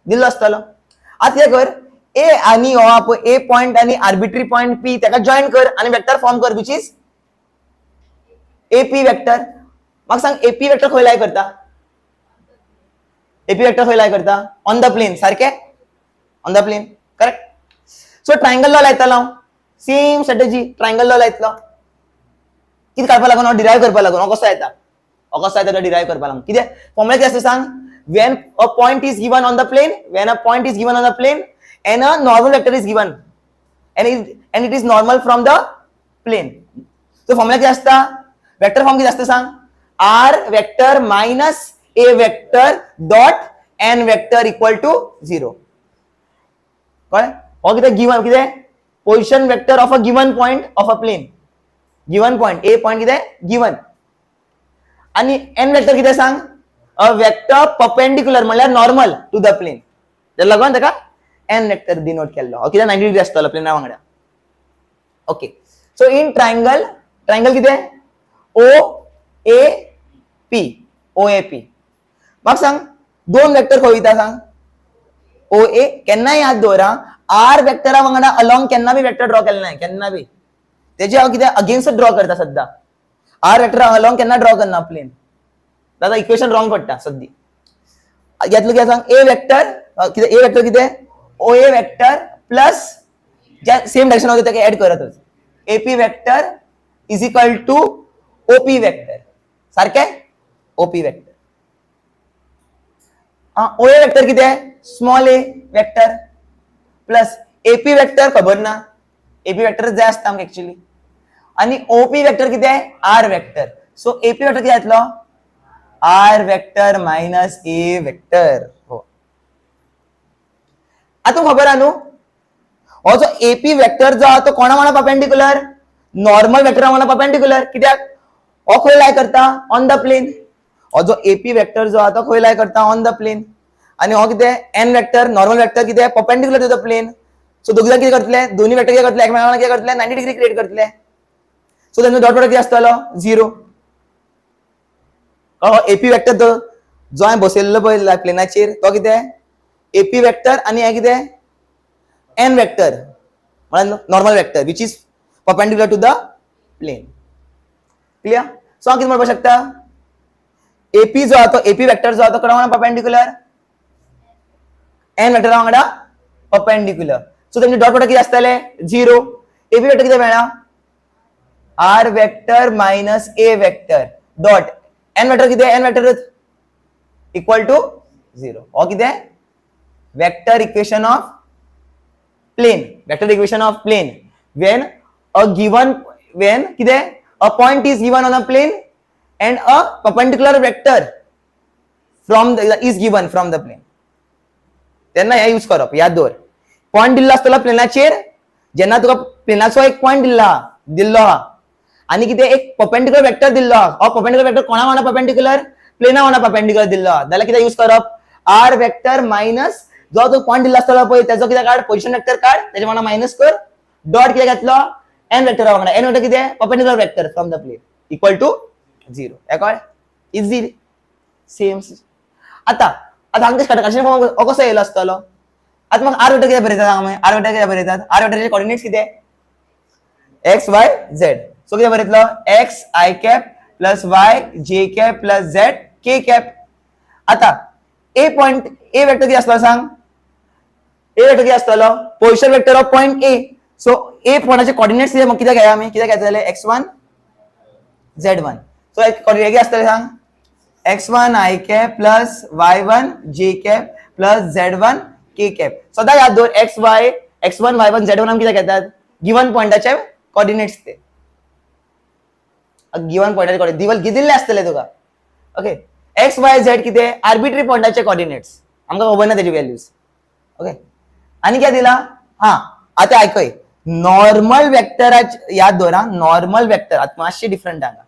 दिल्लो आसतलो आतां कितें कर ए आनी हो ए पॉइंट आनी आर्बिट्री पॉइंट पी ताका जॉइन कर आनी वेक्टर फॉर्म कर विच इज एपी वेक्टर म्हाका सांग एपी वेक्टर खंय लाय करता एपी वेक्टर खंय लाय करता ऑन द प्लेन सारकें on the plane correct so triangle law लायतलो हांव सेम स्ट्रॅटेजी ट्रायंगल लॉ लायतलो किती काढपा लागून हांव डिरायव्ह करपा लागून हो कसो येता तो डिरायव्ह करपा लागून कितें फॉर्म्युला कितें आसता सांग when a point is given on the plane and a normal vector is given and it is normal from the plane so formula कितें आसता वेक्टर फॉर्म कितें आसता सांग r vector minus a vector dot n vector equal to 0 कळ्ळें हो कितें given कितें position vector of a given point of a plane given point a point कितें गिवन आणि n वेक्टर कितें सांग अ वेक्टर परपेंडिक्युलर म्हणल्यार नॉर्मल टू द प्लेन तेका लागून ताका n वेक्टर डिनोट केल्लो हो कितें 90 डिग्री आसतलो प्लेना वांगडा ओके सो इन ट्रायंगल कितें OAP म्हाका सांग दोन वेक्टर खंय वयता सांग OA केन्नाय याद दवरा r वेक्टरा वांगडा अलोंग केन्ना बी वेक्टर ड्रॉ केलें ना केन्ना बी तेजे हांव कितें अगेन्स्ट ड्रॉ करता सद्दां r वेक्टरा अलोंग केन्ना ड्रॉ करना प्लेन दादा इक्वेशन रॉंग पडटा सद्दी यातलो कितें सांग a वेक्टर कितें OA वेक्टर प्लस ज्या सेम डायरेक्शन होता ताका ऐड करतच AP vector is equal to OP vector सारखे OP वेक्टर OA वेक्टर कितें small a vector plus AP vector खबर ना AP वेक्टर जाय आसता आमकां एक्चुअली आणि OP वेक्टर कितें R vector so AP vector कितें येतलो R vector minus A vector हो आता खबर आहा न्हू हो जो AP वेक्टर जो आहा तो कोणा वांगडा परपेंडिक्युलर नॉर्मल वेक्टरा वांगडा परपेंडिक्युलर कित्याक हो खंय लाय करता ऑन द प्लेन हो जो AP वेक्टर जो आहा तो खंय लाय करता ऑन द प्लेन आणि हो कितें n वेक्टर नॉर्मल वेक्टर कितें perpendicular to the plane so दोग जाण कितें करतले दोन्ही वेक्टर कितें करतले एकमेकां वांगडा कितें करतले 90 डिग्री क्रिएट करतले सो तेंचो डॉट प्रोडक्ट कितें आसतलो 0 AP वेक्टर जो हांवें बसयल्लो पळय प्लेनाचेर तो कितें AP वेक्टर आणि हे कितें n वेक्टर म्हळ्यार normal vector which is perpendicular to the plane clear so हांव कितें म्हणपाक शकता AP जो आहा तो AP वेक्टर जो आहा तो कोणा वांगडा परपेंडिक्युलर n वेक्टरा वांगडा परपेंडिक्युलर सो तेंचे डॉट प्रोडक्ट कितें आसतले 0 AP वेक्टर कितें मेळ्ळा R vector minus A vector dot n vector कितें n वेक्टर इक्वल टू 0 हो कितें vector equation of plane when a point is given on a plane and a perpendicular vector is given from the plane तेन्ना हे use करप याद दवर point दिल्लो आसतलो प्लेनाचेर जेन्ना तुका प्लेनाचो एक पॉइंट दिल्लो आहा आणि कितें एक परपेंडिक्युलर वेक्टर दिल्लो आहा हो परपेंडिक्युलर वेक्टर कोणा वांगडा परपेंडिक्युलर प्लेना वांगडा परपेंडिक्युलर दिल्लो आहा जाल्यार कितें यूज करप R वेक्टर मायनस जो तो पॉइंट दिल्लो आसतलो पळय त्याचो कितें काढ पोजिशन वेक्टर काढ त्याच्या वांगडा मायनस कर डॉट कितें घेतलो n वेक्टर वांगडा n वेक्टर कितें perpendicular vector from the plane equal to 0 हे कळ्ळें इझी सेम आता हांगा कशें फॉर्म कसो येयलो आसतलो आता म्हाका R वेक्टर कितें बरयता सांग R वेक्टर कितें बरयतात R वेक्टरचे कोऑर्डिनेट्स कितें x y z सो कितें बरयतलो x I cap plus y j cap plus z k cap आता A पॉइंट A वेक्टर कितें आसतलो सांग A वेक्टर कितें आसतलो position vector of point A so A पॉइंटाचे कोऑर्डिनेट्स कितें घेया आमी कितें घेतले x1 z1 सो कोऑर्डिनेट कितें आसतले सांग x1 I cap plus y1 j cap plus z1 k cap सदां याद दवर x1 y1 z1 आमी कितें घेतात गिवन पॉइंटाचे कोऑर्डिनेट्स ते गिवन पॉइंटाचे कोऑर्डिनेट दिल्ले आसतले तुका ओके x y z कितें आर्बिट्ररी पॉइंटाचे कोऑर्डिनेट्स आमकां खबर ना तेजी व्हॅल्यूज ओके आणि काय दिला हा आता ऐकय नॉर्मल वेक्टराचे याद दवरा नॉर्मल वेक्टर आता मातशे डिफरंट हांगा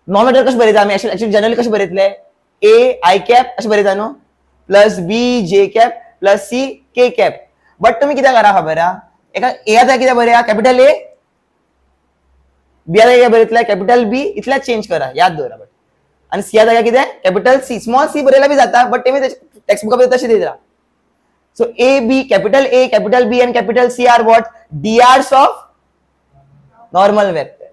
नॉर्मल वेक्टर कशें बरयता आमी एक्चुअली जनरली कशें बरयतले A I कॅप अशें बरयता न्हू plus B J cap plus C K cap but तुम्ही कितें करा खबर आहा एका A आता कितें बरया कॅपिटल A B आता कितें बरयतले कॅपिटल B इतल्याच चेंज करा याद दवरा बट आणि C आता कितें कॅपिटल C स्मॉल c बरयला बी जाता बट तेमी टेक्स्ट बुका तशें दिला So A, capital B and capital C are what? DRs of normal vector.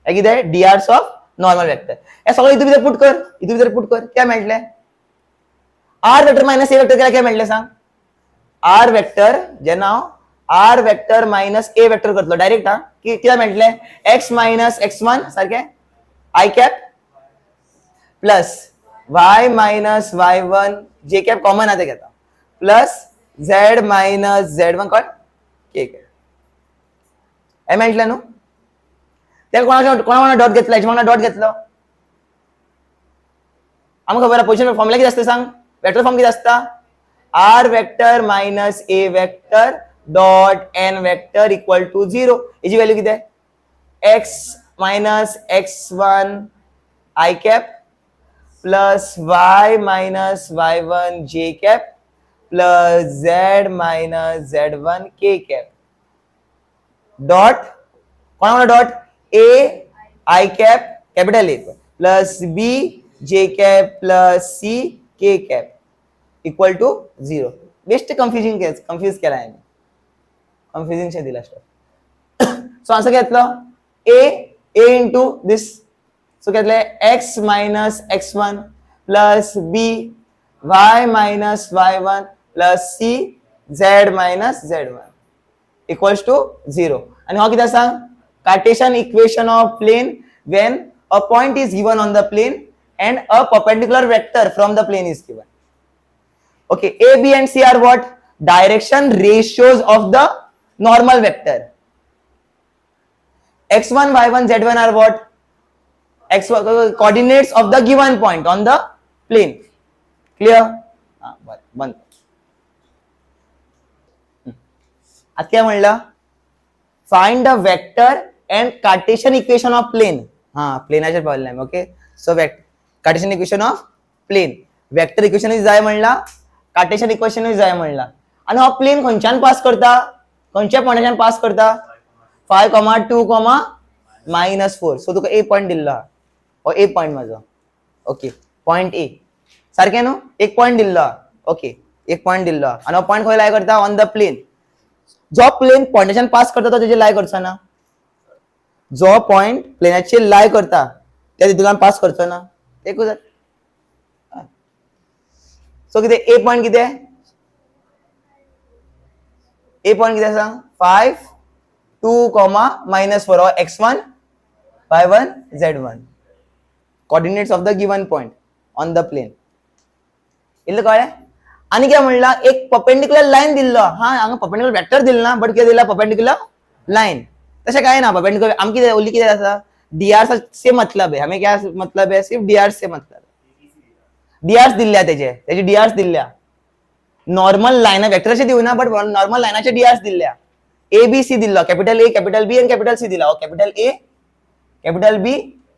है किती आहे? DRs of normal vector. हे सगळं इथं पुट कर. क्या म्हटले? R vector minus A vector केला काय म्हटले सांग? R वेक्टर जे नाव R vector minus A vector करतलो डायरेक्ट हा किती म्हटले x मायनस x1 सारखे I cap plus y minus y1 जे कॅप कॉमन आता घेता plus z minus z1 call के कॅप हे म्हटलं न्हू ते कोणा डॉट घेतला याच्या डॉट घेतलो आमकां खबर पोजिशन फॉर्मुला किती असतं सांग वेक्टर फॉर्म किती असता r vector minus a vector dot n vector equal to 0 याची व्हॅल्यू किती आहे x minus x1 i cap plus y minus y1 j cap plus z minus z1 k cap dot कोणा dot a i cap capital a plus b j cap plus c k cap equal to 0 best confuse केला आहे confusing शे दिला so answer घेतलं a into this so घेतलं x minus x1 plus b y minus y1 plus c z minus z1 equals to 0 आणि हा किती सांग Cartesian equation of plane when a point is given on the plane and a perpendicular vector from the plane is given. Okay, a b and c are what direction ratios of the normal vector. x1 y1 z1 are what x coordinates of the given point on the plane. Clear? बंद. आता काय म्हणलं find the vector and Cartesian equation of plane. प्लेनाचे problem. Okay so Cartesian equation of plane vector equation जाय म्हणला Cartesian equation जाय म्हणला आणि हा प्लेन खंयच्यान पास करता खंयच्या पॉइंटाच्यान पास करता 5, 2, -4 सो तुका ए पॉइंट दिल्लो हा हो ए पॉइंट माझो ओके पॉइंट ए सारखे न्हू एक पॉइंट दिल्लो हा ओके एक पॉइंट दिल्लो हा आणि हो पॉइंट खंय लाय करता ऑन द प्लेन जो प्लेन पॉइंटाच्यान पास करता तो तेजे लाय करचो ना जो पॉइंट प्लेनाचेर लाय करता त्या तितून पास करचो ना एकूच सो कितें ए पॉइंट कितें ए पॉइंट कितें सांग 5, 2, -4 or x1 y1 z1 coordinates of the given point on the plane इल्लो कळ्ळें आणि काय म्हणला एक परपेंडिक्युलर लाइन दिल्लो हांगा परपेंडिक्युलर वेक्टर दिल्लो ना बट कितें दिला परपेंडिक्युलर लाइन तसे काय ना परपेंडिक्युलर आम कितें ओनली कितें आसा dr से मतलब है हमें क्या मतलब है सिर्फ dr से मतलब है dr दिल्ल्या तेजी dr दिल्ल्या नॉर्मल लाइन वेक्टरचे दिवना बट नॉर्मल लाइनाचे dr दिल्ल्या a b c दिल्लो कॅपिटल a कॅपिटल b आणि कॅपिटल c दिला capital a capital b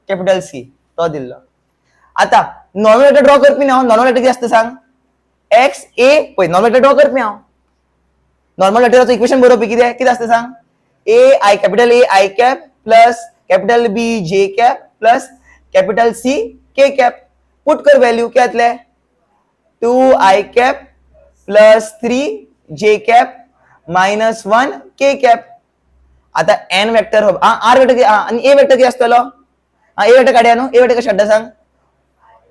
capital c तो दिल्लो आता नॉर्मल वेक्टर ड्रॉ करपी ना नॉर्मल वेक्टर किती असतं सांग x a पळय नॉर्मल वेक्टर ड्रॉ करपी हांव नॉर्मल वेक्टरचं इक्वेशन बरोवपी कितें असतं सांग a i capital a i cap plus capital B J cap plus capital C K cap put कर वैल्यू क्या आतले 2 I cap plus 3 J cap minus 1 K cap आता n vector हो r वेक्टर आणि a वेक्टर किती असतलो a vector काढया न्हू a vector कशा शब्द सांग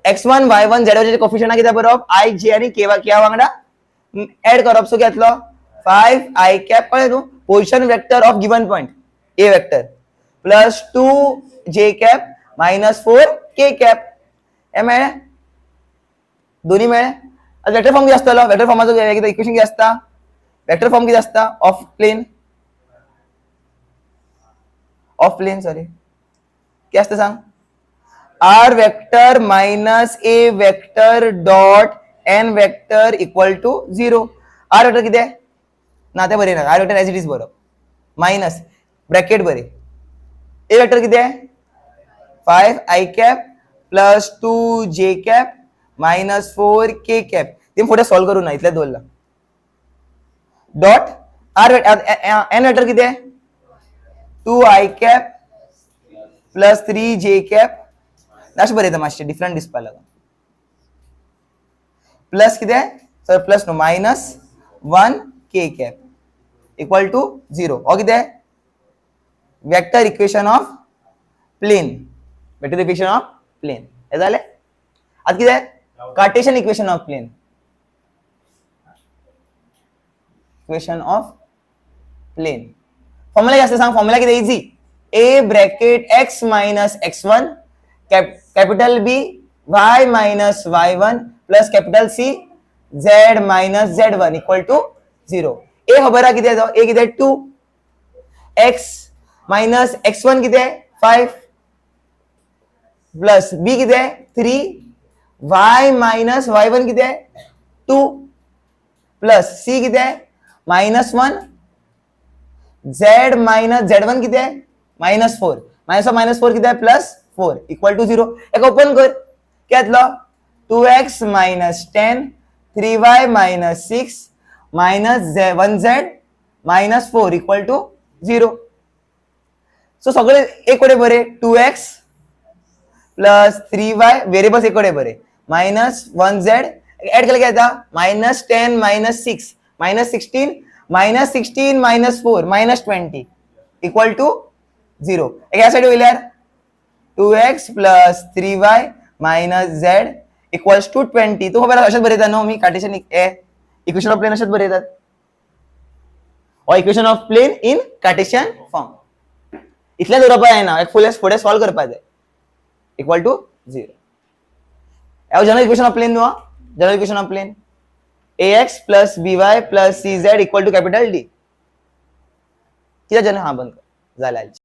x1 y1 z1 चे कोफिशियंट किती बरोबर I J आणि K वांगडा ऐड करप सो घेतलो 5 I कैप कळ्ळें न्हू position vector of given point a vector plus 2 J cap minus 4 K cap हे मेळे दोन्ही मेळे आता वेक्टर फॉर्म किती असतलो वेक्टर फॉर्माचो इक्वेशन किती असता वेक्टर फॉर्म किती असता ऑफ प्लेन सॉरी किती असता सांग r vector minus a vector dot n vector equal to 0 r vector किती ना ते बरे ना r vector as it is बरोबर माइनस ब्रॅकेट बरे a वेक्टर किती आहे 5 I cap plus 2 J cap minus 4 K cap ते फुडें सॉल्व करू ना इतले दवरला डॉट n वेक्टर किती आहे 2 I cap plus 3 J cap last बरयता मातशें डिफरंट दिसपा लागून प्लस किती आहे sir plus no minus 1 K cap equal to 0 हो किती आहे वेक्टर इक्वेशन ऑफ प्लेन हे झाले आता किती आहे Cartesian equation of plane formula काय असते सांग, फॉर्म्युला किती easy, A bracket x minus x1 capital B y minus y1 plus capital C z minus z1 equal to 0. ए खबर आहे किती आहे, ए किती आहे 2, एक्स मायनस x1 किती आहे 5 प्लस बी किती आहे 3, वाय मायनस y1 किती आहे 2 प्लस सी किती आहे -1, झेड मायनस z1 किती आहे -4, -4 किती आहे +4 इक्वल टू 0. एक ओपन कर, काय यातलं 2x minus 10 3y minus 6 minus 1z -4 equal to 0. So सगळे एकडे बरे, 2x प्लस 3y व्हेरिएबल्स एकडे बरे -1z ऍड केलं काय आता -10 -6 -16 -4 -20 इक्वल टू 0. या साइड होईल यार 2x plus 3y minus z equals to 20. तो खबर अशात बरे येतात नो, मी कार्टेशियन इक्वेशन ऑफ प्लेन अशात बरे येतात, और equation of plane in Cartesian form. इथल्या दुरापा आहे ना, एक पुढे सॉल्व करपाचे equal to 0. General equation of plane no, general equation of plane ax plus by plus cz equal to capital D. किती जण, हा बंद कर झाला.